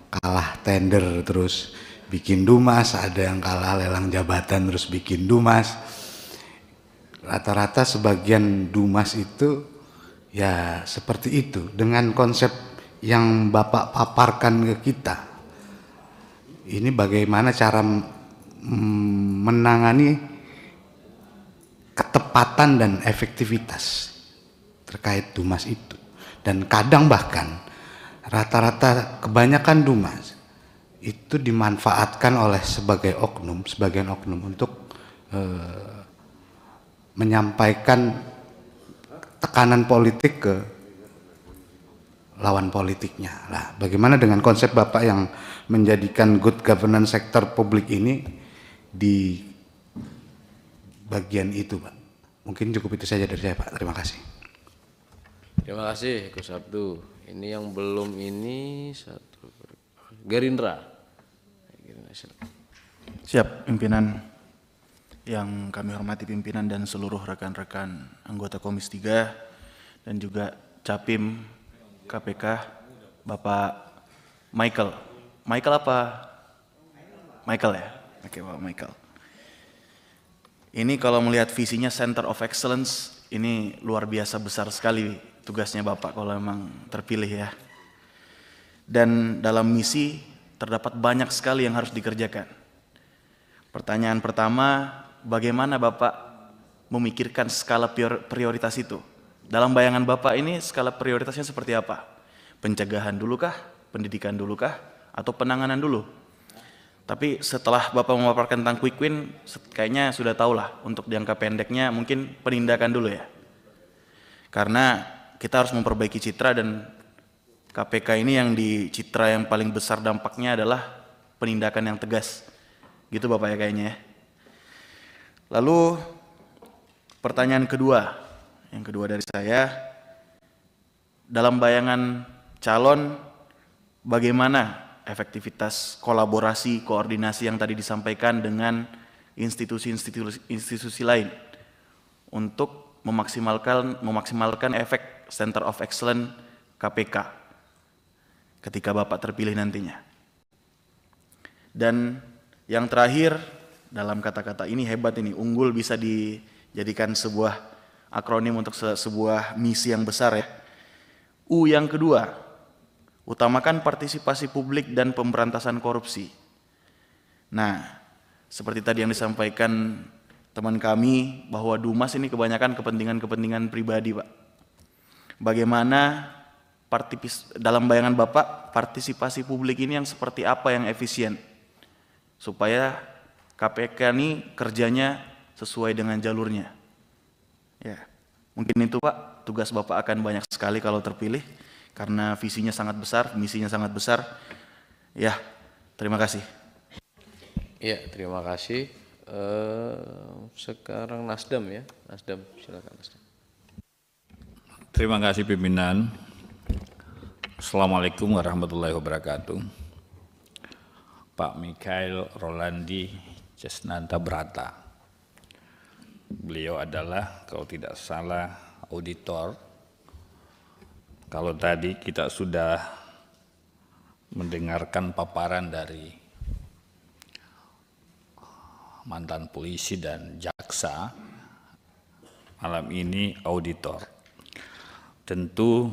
kalah tender terus bikin Dumas, ada yang kalah lelang jabatan terus bikin Dumas. Rata-rata sebagian Dumas itu ya seperti itu dengan konsep yang Bapak paparkan ke kita. Ini bagaimana cara menangani ketepatan dan efektivitas terkait Dumas itu. Dan kadang bahkan rata-rata kebanyakan Dumas itu dimanfaatkan oleh sebagian oknum untuk menyampaikan tekanan politik ke lawan politiknya. Nah, bagaimana dengan konsep Bapak yang menjadikan good governance sektor publik ini di bagian itu, Pak? Mungkin cukup itu saja dari saya, Pak. Terima kasih. Terima kasih, Gus Abdu. Ini yang belum ini satu Gerindra. Siap, pimpinan. Yang kami hormati pimpinan dan seluruh rekan-rekan anggota Komisi 3 dan juga Capim KPK, Bapak Michael. Michael apa? Michael ya? Oke, Bapak Michael. Ini kalau melihat visinya Center of Excellence, ini luar biasa besar sekali tugasnya Bapak kalau memang terpilih ya. Dan dalam misi terdapat banyak sekali yang harus dikerjakan. Pertanyaan pertama, bagaimana Bapak memikirkan skala prioritas itu? Dalam bayangan Bapak ini skala prioritasnya seperti apa? Pencegahan dulu kah? Pendidikan dulu kah? Atau penanganan dulu? Tapi setelah Bapak memaparkan tentang quick win, kayaknya sudah tahu lah untuk jangka pendeknya mungkin penindakan dulu ya. Karena kita harus memperbaiki citra dan KPK ini yang di citra yang paling besar dampaknya adalah penindakan yang tegas. Gitu Bapak ya kayaknya ya. Lalu pertanyaan kedua, yang kedua dari saya, dalam bayangan calon bagaimana efektivitas kolaborasi, koordinasi yang tadi disampaikan dengan institusi lain untuk memaksimalkan efek Center of Excellence KPK ketika Bapak terpilih nantinya. Dan yang terakhir, dalam kata-kata ini hebat ini, unggul bisa dijadikan sebuah akronim untuk sebuah misi yang besar ya. U yang kedua, utamakan partisipasi publik dan pemberantasan korupsi. Nah, seperti tadi yang disampaikan teman kami, bahwa Dumas ini kebanyakan kepentingan-kepentingan pribadi, Pak. Bagaimana dalam bayangan Bapak, partisipasi publik ini yang seperti apa yang efisien, supaya KPK ini kerjanya sesuai dengan jalurnya. Ya, mungkin itu Pak, tugas Bapak akan banyak sekali kalau terpilih, karena visinya sangat besar, misinya sangat besar. Ya, terima kasih. Ya, terima kasih. Sekarang Nasdem ya, Nasdem, silakan Nasdem. Terima kasih pimpinan. Assalamualaikum warahmatullahi wabarakatuh. Pak Mikael Rolandi Jesnanta Brata. Beliau adalah, kalau tidak salah, auditor. Kalau tadi kita sudah mendengarkan paparan dari mantan polisi dan jaksa, malam ini auditor. Tentu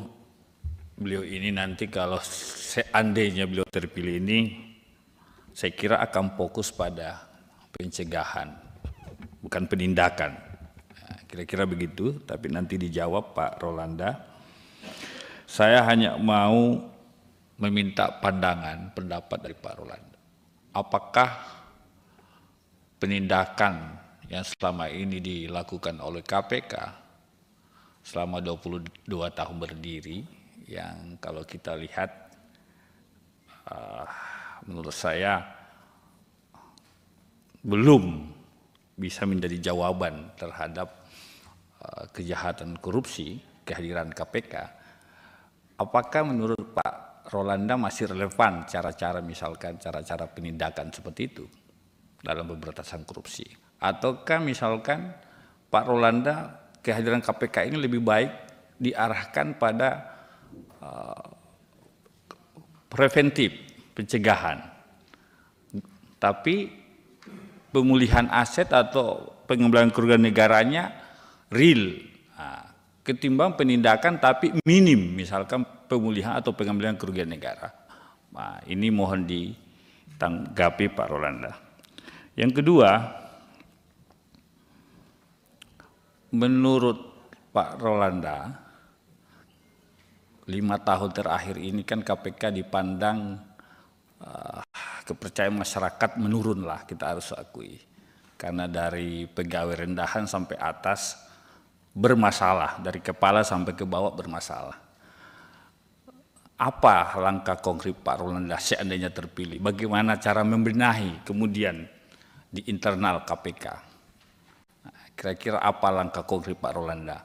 beliau ini nanti kalau seandainya beliau terpilih ini, saya kira akan fokus pada pencegahan, bukan penindakan. Kira-kira begitu, tapi nanti dijawab Pak Rolanda. Saya hanya mau meminta pendapat dari Pak Rolanda. Apakah penindakan yang selama ini dilakukan oleh KPK selama 22 tahun berdiri, yang kalau kita lihat menurut saya belum bisa menjadi jawaban terhadap kejahatan korupsi, kehadiran KPK. Apakah menurut Pak Rolanda masih relevan cara-cara, misalkan cara-cara penindakan seperti itu dalam pemberantasan korupsi? Ataukah misalkan Pak Rolanda, kehadiran KPK ini lebih baik diarahkan pada preventif, pencegahan, tapi pemulihan aset atau pengembangan kerugian negaranya real, ketimbang penindakan tapi minim, misalkan pemulihan atau pengambilan kerugian negara. Nah, ini mohon ditanggapi Pak Rolanda. Yang kedua, menurut Pak Rolanda, 5 tahun terakhir ini kan KPK dipandang kepercayaan masyarakat menurun lah, kita harus akui. Karena dari pegawai rendahan sampai atas bermasalah, dari kepala sampai ke bawah bermasalah. Apa langkah konkret Pak Rolanda seandainya terpilih? Bagaimana cara membenahi kemudian di internal KPK? Kira-kira apa langkah konkret Pak Rolanda?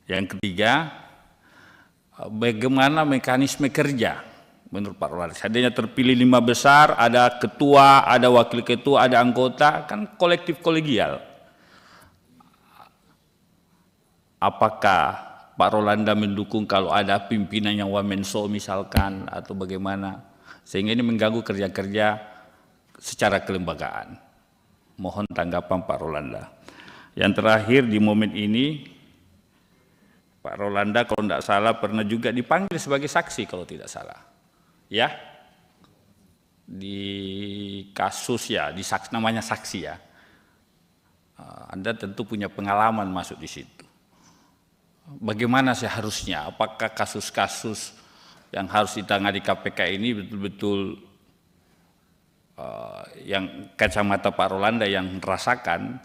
Yang ketiga, bagaimana mekanisme kerja menurut Pak Rolanda? Seandainya terpilih 5 besar, ada ketua, ada wakil ketua, ada anggota, kan kolektif kolegial. Apakah Pak Rolanda mendukung kalau ada pimpinan yang wamenso misalkan, atau bagaimana? Sehingga ini mengganggu kerja-kerja secara kelembagaan. Mohon tanggapan Pak Rolanda. Yang terakhir, di momen ini, Pak Rolanda kalau tidak salah pernah juga dipanggil sebagai saksi kalau tidak salah. Ya, di kasus ya, namanya saksi ya. Anda tentu punya pengalaman masuk di situ. Bagaimana seharusnya? Apakah kasus-kasus yang harus ditangani KPK ini betul-betul yang kacamata Pak Rolanda yang merasakan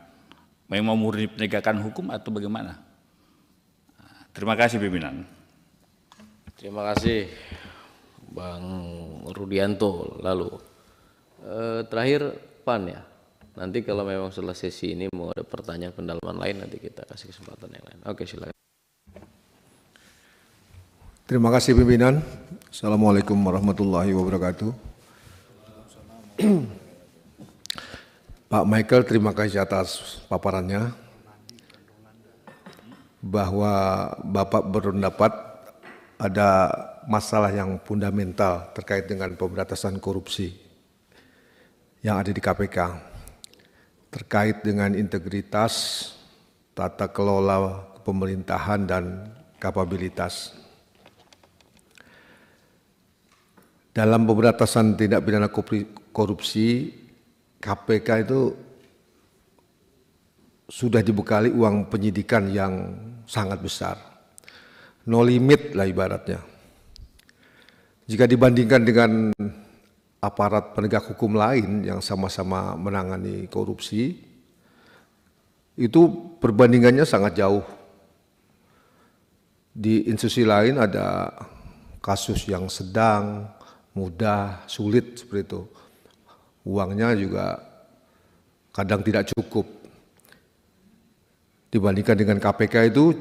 memang murni penegakan hukum atau bagaimana? Terima kasih pimpinan. Terima kasih Bang Rudianto. Lalu terakhir PAN ya. Nanti kalau memang setelah sesi ini mau ada pertanyaan pendalaman lain, nanti kita kasih kesempatan yang lain. Oke, silakan. Terima kasih pimpinan. Assalamualaikum warahmatullahi wabarakatuh. Pak Michael, terima kasih atas paparannya. Bahwa Bapak berpendapat ada masalah yang fundamental terkait dengan pemberantasan korupsi yang ada di KPK, terkait dengan integritas, tata kelola pemerintahan dan kapabilitas. Dalam pemberantasan tindak pidana korupsi, KPK itu sudah dibekali uang penyidikan yang sangat besar. No limit lah ibaratnya. Jika dibandingkan dengan aparat penegak hukum lain yang sama-sama menangani korupsi, itu perbandingannya sangat jauh. Di institusi lain ada kasus yang sedang, mudah, sulit seperti itu. Uangnya juga kadang tidak cukup. Dibandingkan dengan KPK itu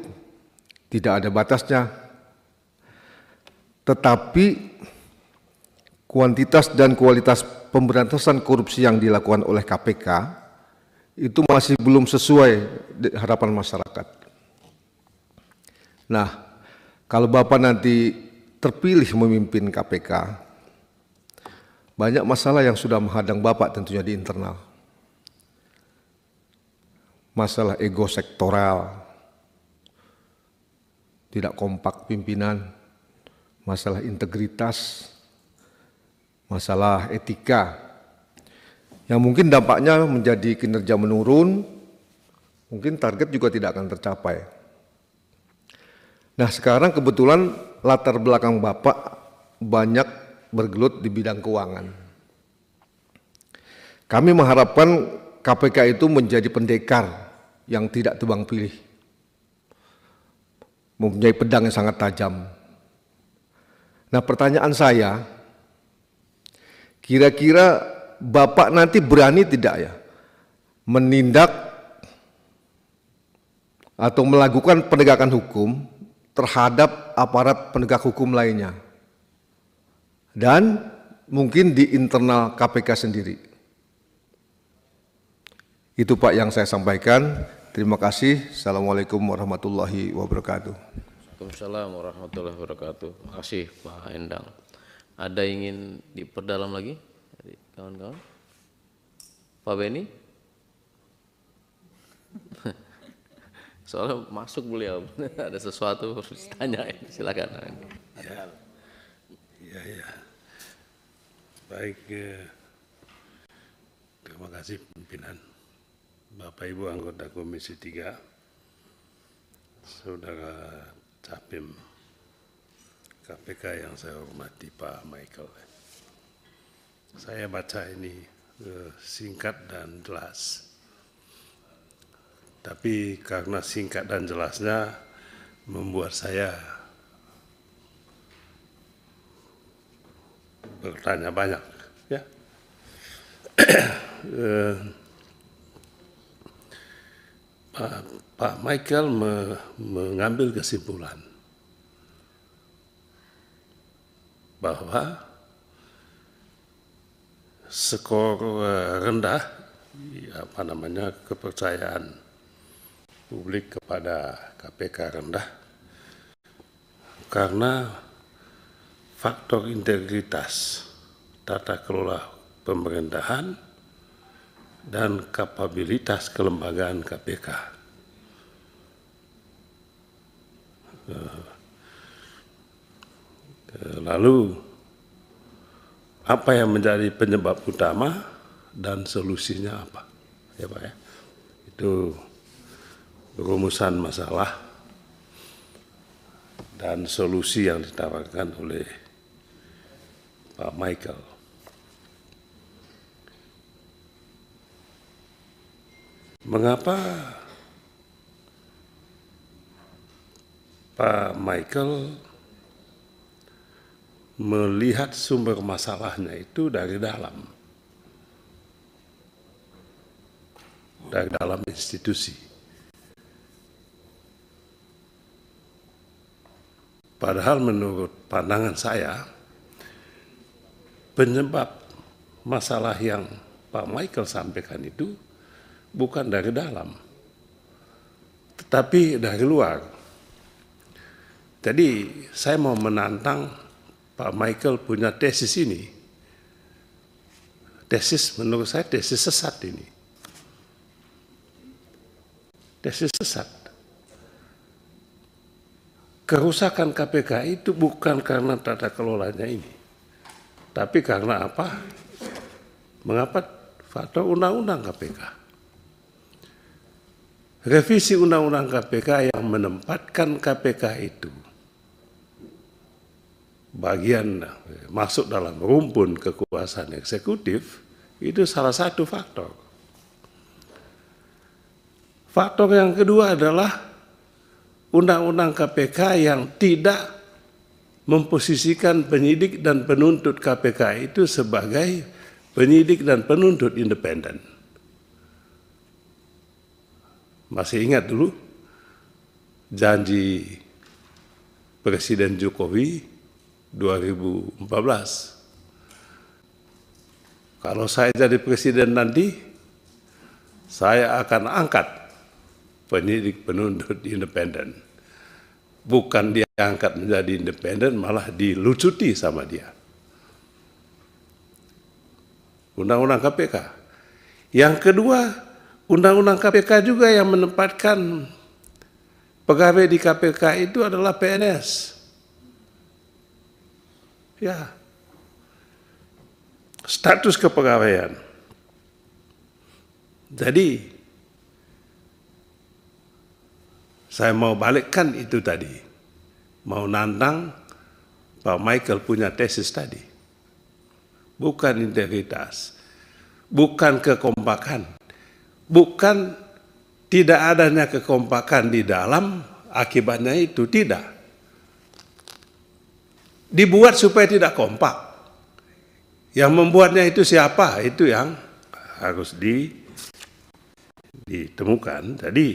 tidak ada batasnya. Tetapi kuantitas dan kualitas pemberantasan korupsi yang dilakukan oleh KPK itu masih belum sesuai harapan masyarakat. Nah, kalau Bapak nanti terpilih memimpin KPK, banyak masalah yang sudah menghadang Bapak tentunya di internal. Masalah ego sektoral, tidak kompak pimpinan, masalah integritas, masalah etika, yang mungkin dampaknya menjadi kinerja menurun, mungkin target juga tidak akan tercapai. Nah, sekarang kebetulan latar belakang Bapak banyak bergelut di bidang keuangan. Kami mengharapkan KPK itu menjadi pendekar yang tidak tebang pilih, mempunyai pedang yang sangat tajam. Nah, pertanyaan saya, kira-kira Bapak nanti berani tidak ya menindak atau melakukan penegakan hukum terhadap aparat penegak hukum lainnya dan mungkin di internal KPK sendiri? Itu Pak yang saya sampaikan. Terima kasih. Assalamualaikum warahmatullahi wabarakatuh. Waalaikumsalam warahmatullahi wabarakatuh. Terima kasih Pak Endang. Ada ingin diperdalam lagi, kawan-kawan? Pak Beni? Soalnya masuk beliau, ada sesuatu harus ditanyain. Silakan. Ya. Baik, terima kasih pimpinan. Bapak Ibu anggota Komisi 3, Saudara Capim KPK yang saya hormati Pak Michael. Saya baca ini singkat dan jelas. Tapi karena singkat dan jelasnya membuat saya bertanya banyak, ya. Pak Michael mengambil kesimpulan bahwa skor rendah, kepercayaan publik kepada KPK rendah karena faktor integritas, tata kelola pemerintahan, dan kapabilitas kelembagaan KPK. Lalu apa yang menjadi penyebab utama dan solusinya apa? Ya Pak ya, itu rumusan masalah dan solusi yang ditawarkan oleh Pak Michael. Mengapa Pak Michael melihat sumber masalahnya itu dari dalam institusi? Padahal menurut pandangan saya, penyebab masalah yang Pak Michael sampaikan itu bukan dari dalam, tetapi dari luar. Jadi saya mau menantang Pak Michael punya tesis ini, tesis menurut saya tesis sesat ini. Tesis sesat. Kerusakan KPK itu bukan karena tata kelolanya ini, tapi karena apa? Mengapa faktor undang-undang KPK? Revisi undang-undang KPK yang menempatkan KPK itu bagian masuk dalam rumpun kekuasaan eksekutif itu salah satu faktor. Faktor yang kedua adalah undang-undang KPK yang tidak memposisikan penyidik dan penuntut KPK itu sebagai penyidik dan penuntut independen. Masih ingat dulu janji Presiden Jokowi 2014. Kalau saya jadi presiden nanti, saya akan angkat penyidik penuntut independen. Bukan dia angkat menjadi independen, malah dilucuti sama dia. Undang-undang KPK. Yang kedua, Undang-undang KPK juga yang menempatkan pegawai di KPK itu adalah PNS. Ya, status kepegawaian. Jadi, saya mau balikkan itu tadi. Mau nantang Pak Michael punya tesis tadi. Bukan integritas. Bukan kekompakan. Bukan tidak adanya kekompakan di dalam, akibatnya itu tidak. Dibuat supaya tidak kompak. Yang membuatnya itu siapa? Itu yang harus ditemukan. Jadi,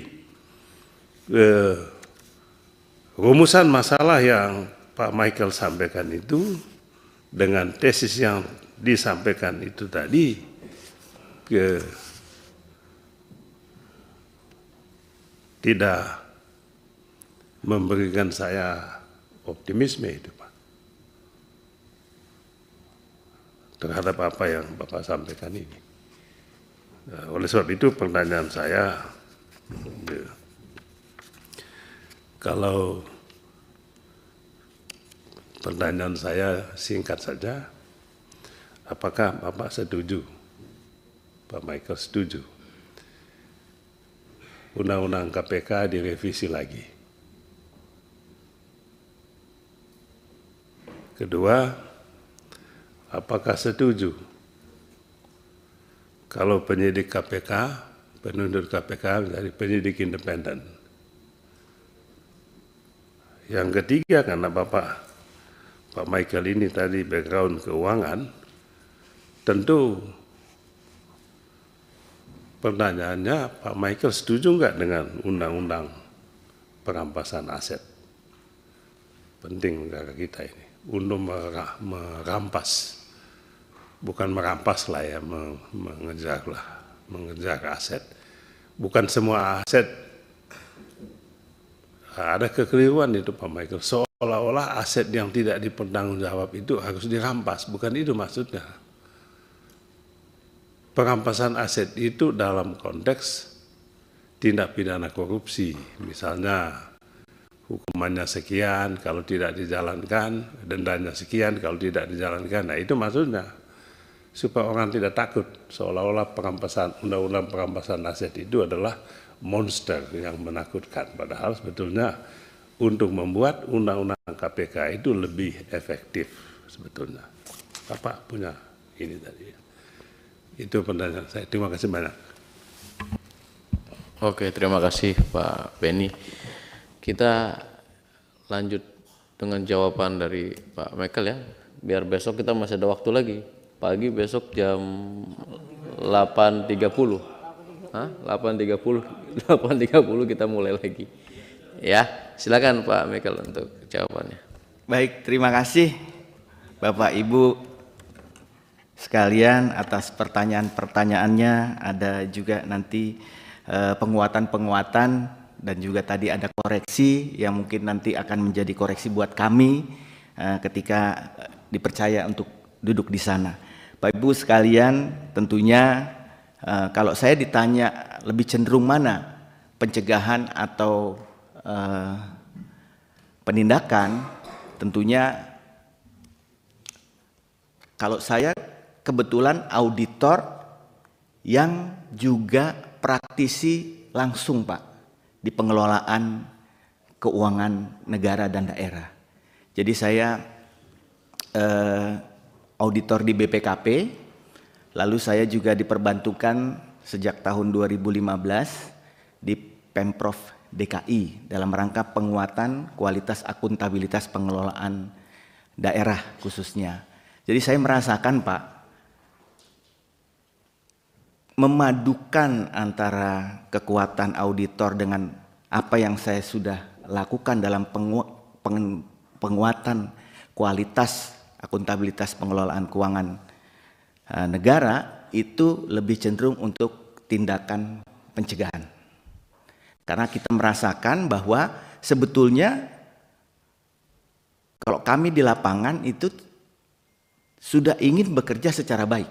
rumusan masalah yang Pak Michael sampaikan itu dengan tesis yang disampaikan itu tadi tidak memberikan saya optimisme itu, Pak, terhadap apa yang Bapak sampaikan ini. Nah, oleh sebab itu pertanyaan saya, kalau pertanyaan saya singkat saja, apakah Bapak setuju, Pak Michael setuju, Undang-Undang KPK direvisi lagi? Kedua, apakah setuju kalau penyidik KPK, penuntut KPK menjadi penyidik independen? Yang ketiga, karena Pak Michael ini tadi background keuangan, tentu pertanyaannya, Pak Michael setuju nggak dengan undang-undang perampasan aset? Penting negara kita ini untuk merampas, bukan merampas lah ya, mengejar aset. Bukan semua aset. Ada kekeliruan itu Pak Michael, seolah-olah aset yang tidak dipertanggungjawab itu harus dirampas, bukan itu maksudnya. Perampasan aset itu dalam konteks tindak pidana korupsi, misalnya hukumannya sekian kalau tidak dijalankan, dendanya sekian kalau tidak dijalankan. Nah itu maksudnya, supaya orang tidak takut, seolah-olah undang-undang perampasan aset itu adalah monster yang menakutkan, padahal sebetulnya untuk membuat undang-undang KPK itu lebih efektif sebetulnya. Bapak punya ini tadi. Itu pertanyaan saya. Terima kasih banyak. Oke, terima kasih Pak Benny. Kita lanjut dengan jawaban dari Pak Michael ya. Biar besok kita masih ada waktu lagi. Pagi besok jam 8.30. 8.30 kita mulai lagi. Ya, silakan Pak Michael untuk jawabannya. Baik, terima kasih Bapak Ibu sekalian atas pertanyaan-pertanyaannya. Ada juga nanti penguatan-penguatan dan juga tadi ada koreksi yang mungkin nanti akan menjadi koreksi buat kami ketika dipercaya untuk duduk di sana. Bapak Ibu sekalian, tentunya kalau saya ditanya lebih cenderung mana pencegahan atau penindakan, tentunya kalau saya kebetulan auditor yang juga praktisi langsung Pak di pengelolaan keuangan negara dan daerah. Jadi saya auditor di BPKP, lalu saya juga diperbantukan sejak tahun 2015 di Pemprov DKI dalam rangka penguatan kualitas akuntabilitas pengelolaan daerah khususnya. Jadi saya merasakan Pak, memadukan antara kekuatan auditor dengan apa yang saya sudah lakukan dalam penguatan kualitas akuntabilitas pengelolaan keuangan negara itu lebih cenderung untuk tindakan pencegahan. Karena kita merasakan bahwa sebetulnya kalau kami di lapangan itu sudah ingin bekerja secara baik.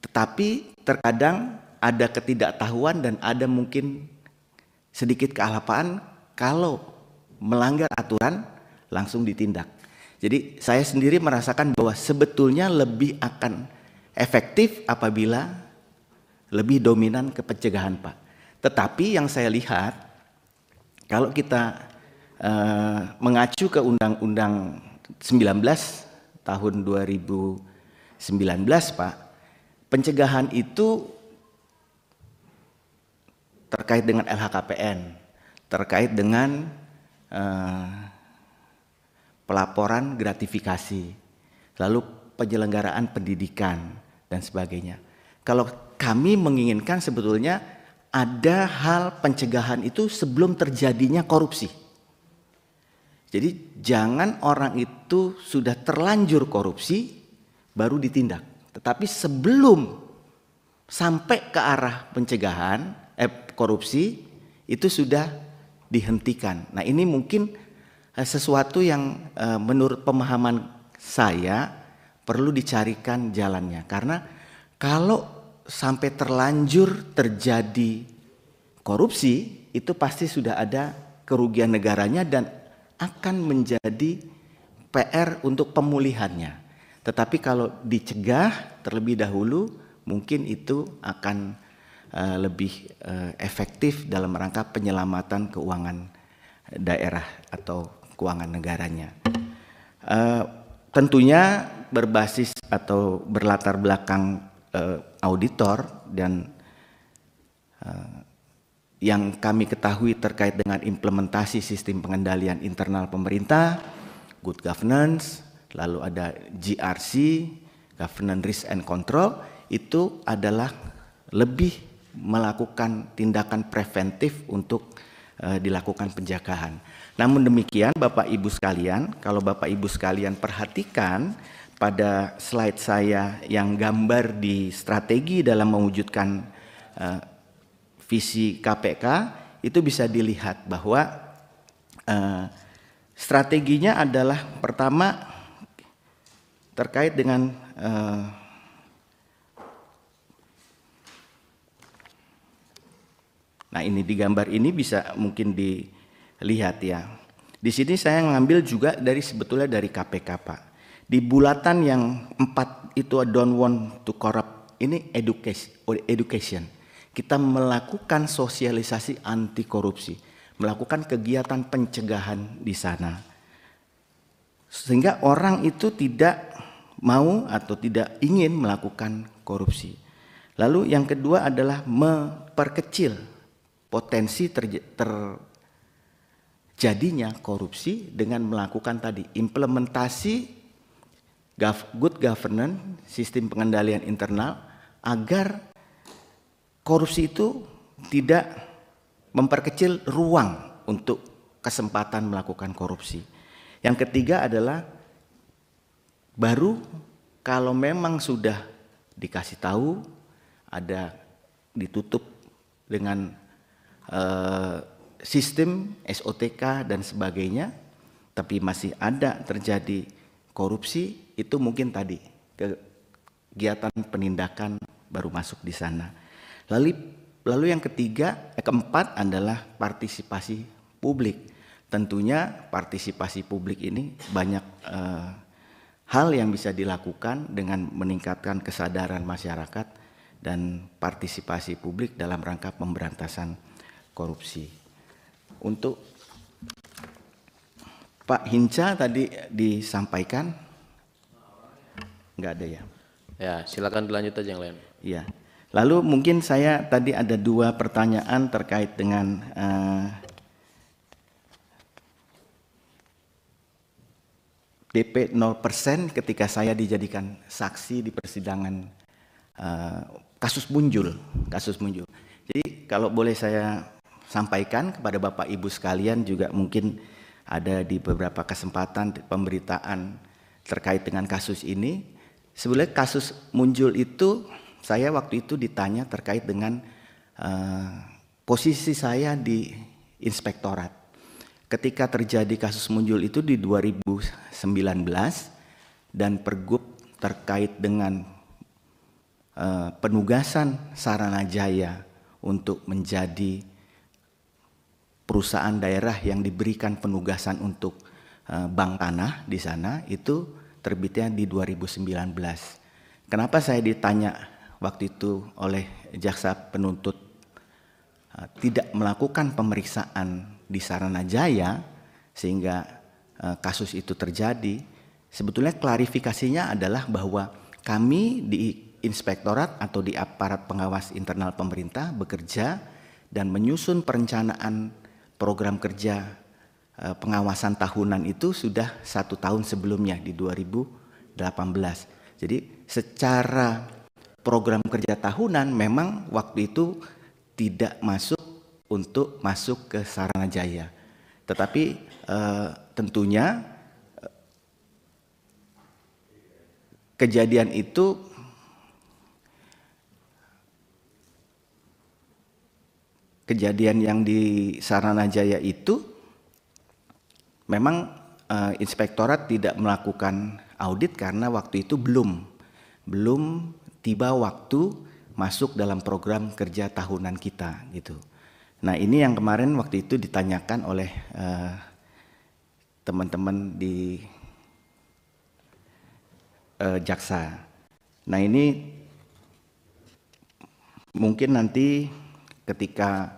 Tetapi terkadang ada ketidaktahuan dan ada mungkin sedikit kealpaan kalau melanggar aturan langsung ditindak. Jadi saya sendiri merasakan bahwa sebetulnya lebih akan efektif apabila lebih dominan ke pencegahan Pak. Tetapi yang saya lihat kalau kita mengacu ke Undang-Undang 19 tahun 2019 Pak, pencegahan itu terkait dengan LHKPN, terkait dengan pelaporan gratifikasi, lalu penyelenggaraan pendidikan dan sebagainya. Kalau kami menginginkan sebetulnya ada hal pencegahan itu sebelum terjadinya korupsi. Jadi jangan orang itu sudah terlanjur korupsi baru ditindak. Tetapi sebelum sampai ke arah pencegahan korupsi itu sudah dihentikan. Nah ini mungkin sesuatu yang menurut pemahaman saya perlu dicarikan jalannya. Karena kalau sampai terlanjur terjadi korupsi itu pasti sudah ada kerugian negaranya dan akan menjadi PR untuk pemulihannya. Tetapi kalau dicegah terlebih dahulu mungkin itu akan lebih efektif dalam rangka penyelamatan keuangan daerah atau keuangan negaranya. Tentunya berbasis atau berlatar belakang auditor dan yang kami ketahui terkait dengan implementasi sistem pengendalian internal pemerintah, good governance, lalu ada GRC, governance risk and control, itu adalah lebih melakukan tindakan preventif untuk dilakukan pencegahan. Namun demikian Bapak Ibu sekalian, kalau Bapak Ibu sekalian perhatikan pada slide saya yang gambar di strategi dalam mewujudkan visi KPK, itu bisa dilihat bahwa strateginya adalah pertama terkait dengan nah ini di gambar ini bisa mungkin dilihat ya. Di sini saya ngambil juga dari sebetulnya dari KPK Pak. Di bulatan yang 4 itu don't want to corrupt, ini education. Kita melakukan sosialisasi anti korupsi, melakukan kegiatan pencegahan di sana. Sehingga orang itu tidak mau atau tidak ingin melakukan korupsi. Lalu yang kedua adalah memperkecil potensi terjadinya korupsi dengan melakukan tadi implementasi good governance, sistem pengendalian internal agar korupsi itu tidak memperkecil ruang untuk kesempatan melakukan korupsi. Yang ketiga adalah baru kalau memang sudah dikasih tahu, ada ditutup dengan sistem SOTK dan sebagainya, tapi masih ada terjadi korupsi, itu mungkin tadi kegiatan penindakan baru masuk di sana. Lalu yang keempat adalah partisipasi publik. Tentunya partisipasi publik ini banyak hal yang bisa dilakukan dengan meningkatkan kesadaran masyarakat dan partisipasi publik dalam rangka pemberantasan korupsi. Untuk Pak Hinca tadi disampaikan, nggak ada ya? Ya, silakan dilanjut aja yang lain. Iya. Lalu mungkin saya tadi ada 2 pertanyaan terkait dengan DP 0% ketika saya dijadikan saksi di persidangan kasus Munjul. Jadi kalau boleh saya sampaikan kepada Bapak Ibu sekalian, juga mungkin ada di beberapa kesempatan pemberitaan terkait dengan kasus ini. Sebenarnya kasus Munjul itu, saya waktu itu ditanya terkait dengan posisi saya di inspektorat. Ketika terjadi kasus Munjul itu di 2019 dan Pergub terkait dengan penugasan Saranajaya untuk menjadi perusahaan daerah yang diberikan penugasan untuk bank tanah di sana, itu terbitnya di 2019. Kenapa saya ditanya waktu itu oleh jaksa penuntut tidak melakukan pemeriksaan di Saranajaya sehingga kasus itu terjadi? Sebetulnya klarifikasinya adalah bahwa kami di inspektorat atau di aparat pengawas internal pemerintah bekerja dan menyusun perencanaan program kerja pengawasan tahunan itu sudah 1 tahun sebelumnya di 2018. Jadi secara program kerja tahunan memang waktu itu tidak masuk untuk masuk ke Saranajaya. Tetapi tentunya kejadian itu yang di Saranajaya itu memang inspektorat tidak melakukan audit karena waktu itu belum tiba waktu masuk dalam program kerja tahunan kita gitu. Nah, ini yang kemarin waktu itu ditanyakan oleh teman-teman di jaksa. Nah, ini mungkin nanti ketika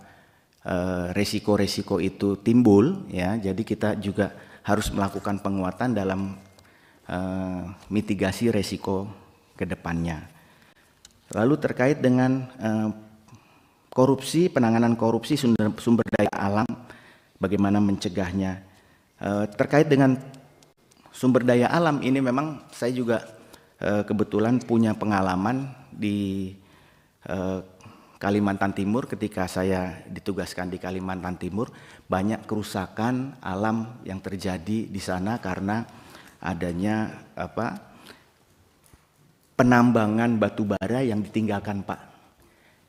resiko-resiko itu timbul, ya, jadi kita juga harus melakukan penguatan dalam mitigasi resiko ke depannya. Lalu terkait dengan korupsi, penanganan korupsi sumber daya alam, bagaimana mencegahnya. Terkait dengan sumber daya alam ini memang saya juga kebetulan punya pengalaman di Kalimantan Timur. Ketika saya ditugaskan di Kalimantan Timur, banyak kerusakan alam yang terjadi di sana karena adanya penambangan batu bara yang ditinggalkan, Pak.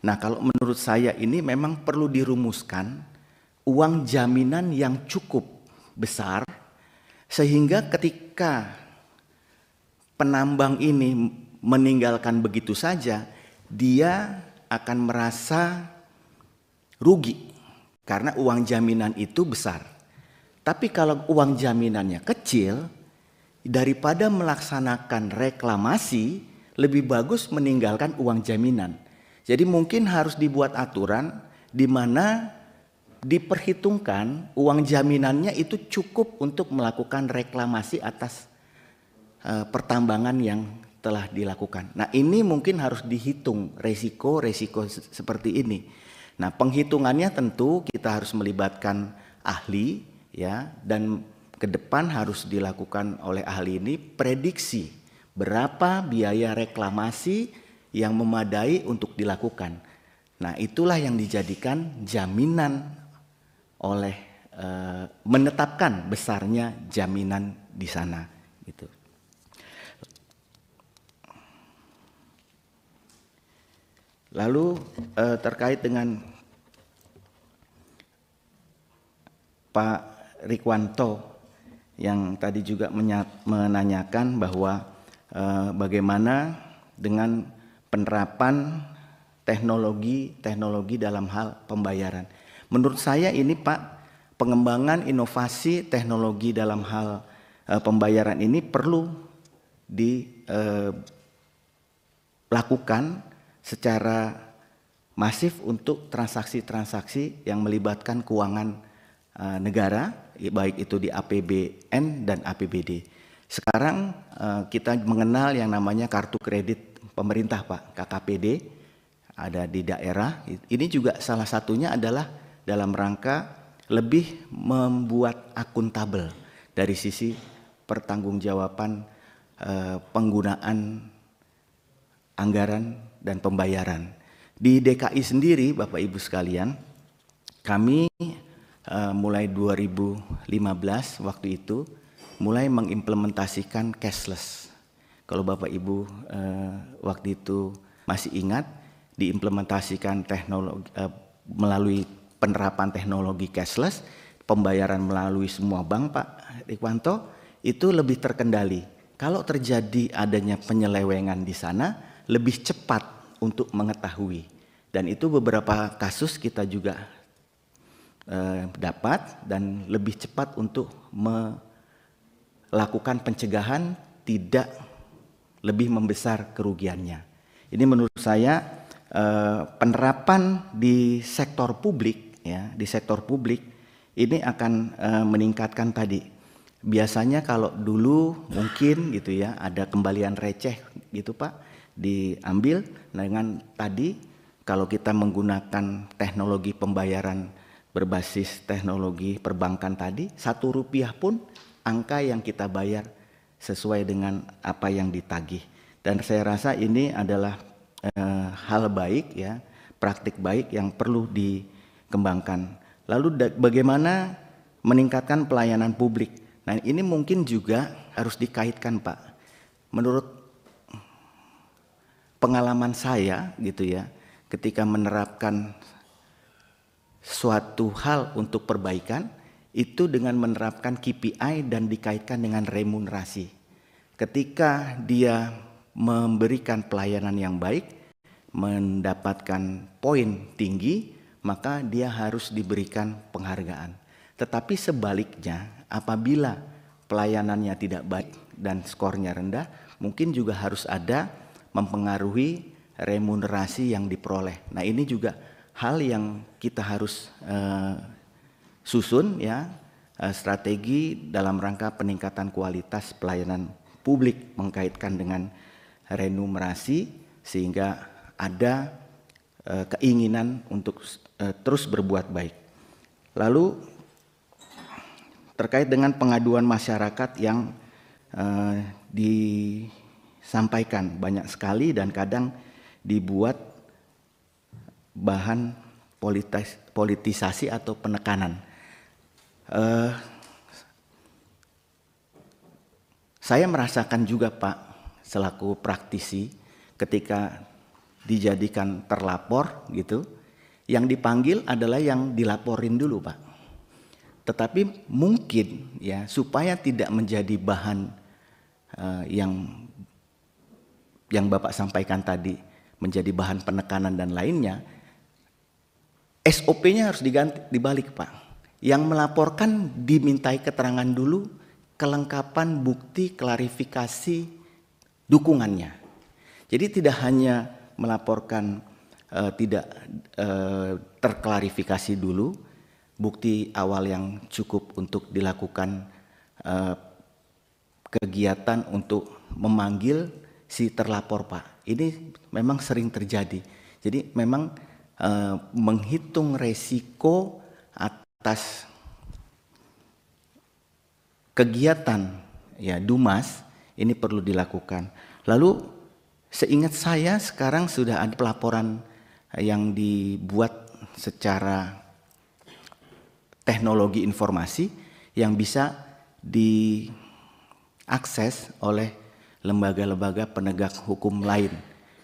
Nah, kalau menurut saya ini memang perlu dirumuskan uang jaminan yang cukup besar sehingga ketika penambang ini meninggalkan begitu saja, dia akan merasa rugi karena uang jaminan itu besar. Tapi kalau uang jaminannya kecil, daripada melaksanakan reklamasi, lebih bagus meninggalkan uang jaminan. Jadi mungkin harus dibuat aturan di mana diperhitungkan uang jaminannya itu cukup untuk melakukan reklamasi atas pertambangan yang telah dilakukan. Nah, ini mungkin harus dihitung resiko-resiko seperti ini. Nah, penghitungannya tentu kita harus melibatkan ahli, ya, dan ke depan harus dilakukan oleh ahli ini prediksi berapa biaya reklamasi yang memadai untuk dilakukan. Nah, itulah yang dijadikan jaminan oleh menetapkan besarnya jaminan di sana, gitu. Lalu terkait dengan Pak Rikwanto yang tadi juga menanyakan bahwa bagaimana dengan penerapan teknologi dalam hal pembayaran. Menurut saya ini Pak, pengembangan inovasi teknologi dalam hal pembayaran ini perlu dilakukan secara masif untuk transaksi-transaksi yang melibatkan keuangan negara, baik itu di APBN dan APBD. Sekarang kita mengenal yang namanya kartu kredit pemerintah Pak, KKPD, ada di daerah. Ini juga salah satunya adalah dalam rangka lebih membuat akuntabel dari sisi pertanggungjawaban penggunaan anggaran dan pembayaran. Di DKI sendiri Bapak Ibu sekalian, kami mulai 2015 waktu itu mulai mengimplementasikan cashless. Kalau Bapak Ibu waktu itu masih ingat, diimplementasikan teknologi melalui penerapan teknologi cashless, pembayaran melalui semua bank Pak Rikwanto itu lebih terkendali. Kalau terjadi adanya penyelewengan di sana, lebih cepat untuk mengetahui. Dan itu beberapa kasus kita juga dapat dan lebih cepat untuk melakukan pencegahan, tidak lebih membesar kerugiannya. Ini menurut saya penerapan di sektor publik, ya, di sektor publik ini akan meningkatkan tadi. Biasanya kalau dulu mungkin gitu ya ada kembalian receh gitu Pak, diambil. Dengan tadi kalau kita menggunakan teknologi pembayaran berbasis teknologi perbankan tadi, Rp1 pun angka yang kita bayar sesuai dengan apa yang ditagih. Dan saya rasa ini adalah hal baik ya, praktik baik yang perlu dikembangkan. Lalu bagaimana meningkatkan pelayanan publik? Nah ini mungkin juga harus dikaitkan Pak. Menurut pengalaman saya gitu ya, ketika menerapkan suatu hal untuk perbaikan, itu dengan menerapkan KPI dan dikaitkan dengan remunerasi. Ketika dia memberikan pelayanan yang baik, mendapatkan poin tinggi, maka dia harus diberikan penghargaan. Tetapi sebaliknya, apabila pelayanannya tidak baik dan skornya rendah, mungkin juga harus ada mempengaruhi remunerasi yang diperoleh. Nah ini juga hal yang kita harus susun ya, strategi dalam rangka peningkatan kualitas pelayanan publik mengkaitkan dengan remunerasi sehingga ada keinginan untuk terus berbuat baik. Lalu terkait dengan pengaduan masyarakat yang disampaikan banyak sekali dan kadang dibuat bahan politisasi atau penekanan. Saya merasakan juga Pak selaku praktisi ketika dijadikan terlapor gitu, yang dipanggil adalah yang dilaporin dulu Pak. Tetapi mungkin ya supaya tidak menjadi bahan yang Bapak sampaikan tadi menjadi bahan penekanan dan lainnya, SOP-nya harus dibalik Pak. Yang melaporkan dimintai keterangan dulu, kelengkapan bukti klarifikasi dukungannya. Jadi tidak hanya melaporkan tidak terklarifikasi dulu, bukti awal yang cukup untuk dilakukan kegiatan untuk memanggil si terlapor Pak. Ini memang sering terjadi. Jadi memang menghitung resiko atas kegiatan ya Dumas ini perlu dilakukan. Lalu seingat saya sekarang sudah ada pelaporan yang dibuat secara teknologi informasi yang bisa diakses oleh lembaga-lembaga penegak hukum lain.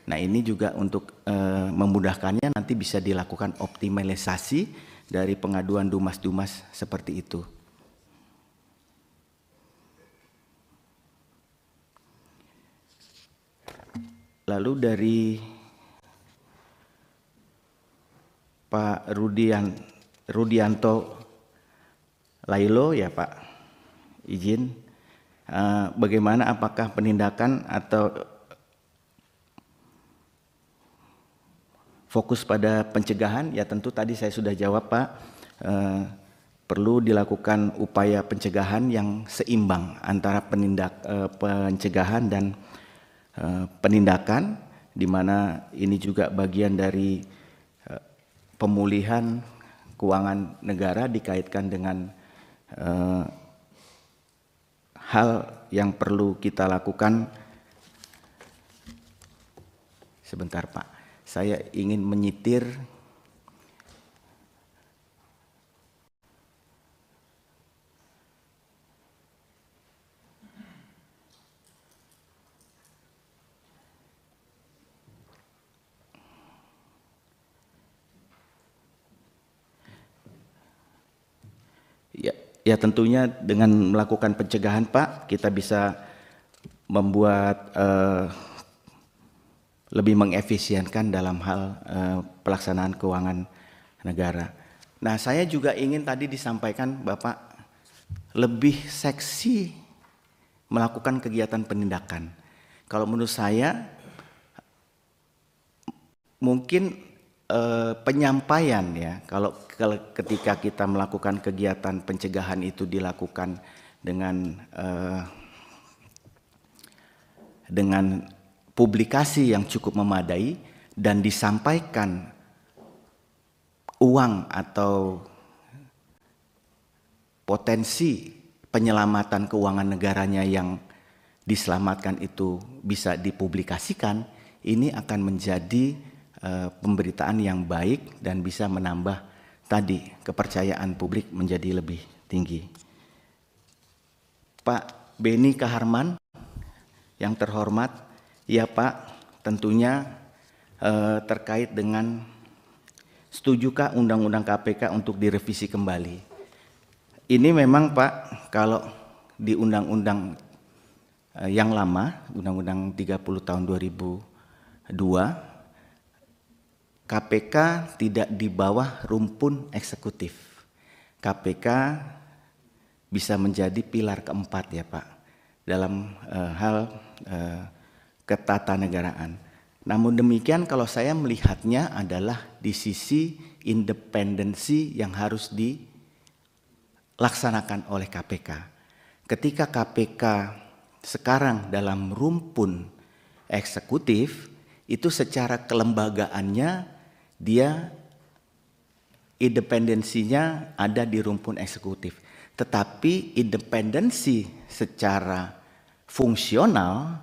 Nah ini juga untuk memudahkannya nanti bisa dilakukan optimalisasi dari pengaduan Dumas-Dumas seperti itu. Lalu dari Pak Rudianto Lailo ya Pak, izin bagaimana, apakah penindakan atau fokus pada pencegahan? Ya tentu tadi saya sudah jawab Pak, perlu dilakukan upaya pencegahan yang seimbang antara pencegahan dan penindakan, di mana ini juga bagian dari pemulihan keuangan negara dikaitkan dengan hal yang perlu kita lakukan. Sebentar Pak, saya ingin menyitir ya tentunya dengan melakukan pencegahan Pak, kita bisa membuat lebih mengefisienkan dalam hal pelaksanaan keuangan negara. Nah, saya juga ingin tadi disampaikan Bapak lebih seksi melakukan kegiatan penindakan. Kalau menurut saya mungkin penyampaian ya, kalau ketika kita melakukan kegiatan pencegahan itu dilakukan dengan publikasi yang cukup memadai dan disampaikan uang atau potensi penyelamatan keuangan negaranya yang diselamatkan itu bisa dipublikasikan, ini akan menjadi pemberitaan yang baik dan bisa menambah tadi kepercayaan publik menjadi lebih tinggi. Pak Beni Kaharman yang terhormat, ya Pak, tentunya terkait dengan setujukah Undang-Undang KPK untuk direvisi kembali. Ini memang Pak, kalau di Undang-Undang yang lama, Undang-Undang 30 tahun 2002, KPK tidak di bawah rumpun eksekutif. KPK bisa menjadi pilar keempat ya Pak dalam hal ketatanegaraan. Namun demikian kalau saya melihatnya adalah di sisi independensi yang harus dilaksanakan oleh KPK. Ketika KPK sekarang dalam rumpun eksekutif, itu secara kelembagaannya dia independensinya ada di rumpun eksekutif. Tetapi independensi secara fungsional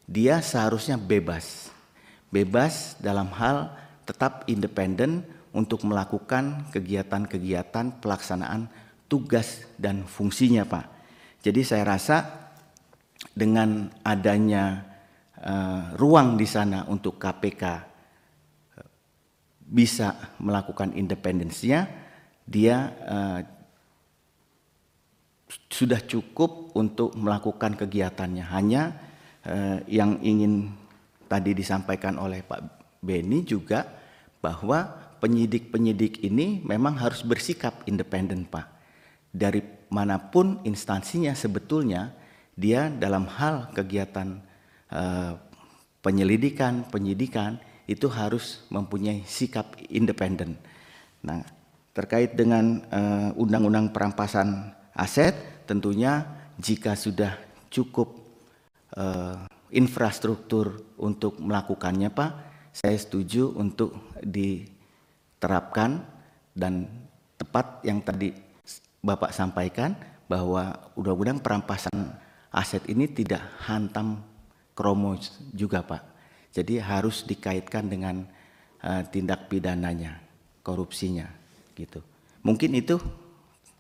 dia seharusnya bebas. Bebas dalam hal tetap independen untuk melakukan kegiatan-kegiatan pelaksanaan tugas dan fungsinya Pak. Jadi saya rasa dengan adanya ruang di sana untuk KPK bisa melakukan independensinya, dia sudah cukup untuk melakukan kegiatannya. Hanya yang ingin tadi disampaikan oleh Pak Beni juga bahwa penyidik-penyidik ini memang harus bersikap independen Pak. Dari manapun instansinya sebetulnya dia dalam hal kegiatan penyelidikan, penyidikan itu harus mempunyai sikap independen. Nah, terkait dengan undang-undang perampasan aset, tentunya jika sudah cukup infrastruktur untuk melakukannya Pak, saya setuju untuk diterapkan dan tepat yang tadi Bapak sampaikan bahwa undang-undang perampasan aset ini tidak hantam kromo juga Pak. Jadi harus dikaitkan dengan tindak pidananya, korupsinya gitu. Mungkin itu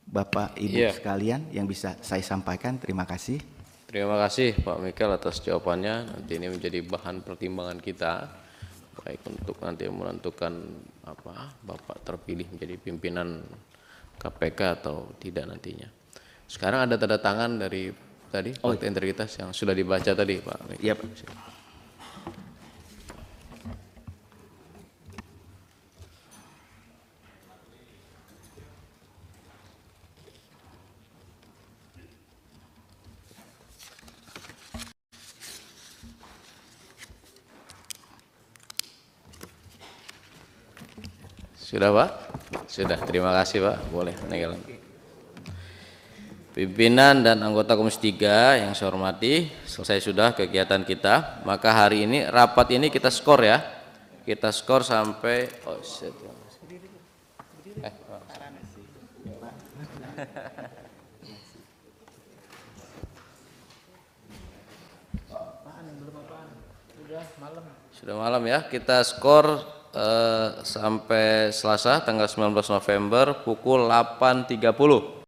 Bapak Ibu sekalian yang bisa saya sampaikan. Terima kasih. Terima kasih Pak Michael atas jawabannya. Nanti ini menjadi bahan pertimbangan kita, baik untuk nanti menentukan apa Bapak terpilih menjadi pimpinan KPK atau tidak nantinya. Sekarang ada tanda tangan dari tadi Fakta Integritas yang sudah dibaca tadi Pak Michael. Iya Pak. Sudah Pak? Sudah, terima kasih Pak. Boleh naik lagi. Pimpinan dan anggota Komisi 3 yang saya hormati, selesai sudah kegiatan kita. Maka hari ini, rapat ini kita skor ya. Kita skor sampai, sudah malam ya. Kita skor sampai Selasa tanggal 19 November pukul 8.30.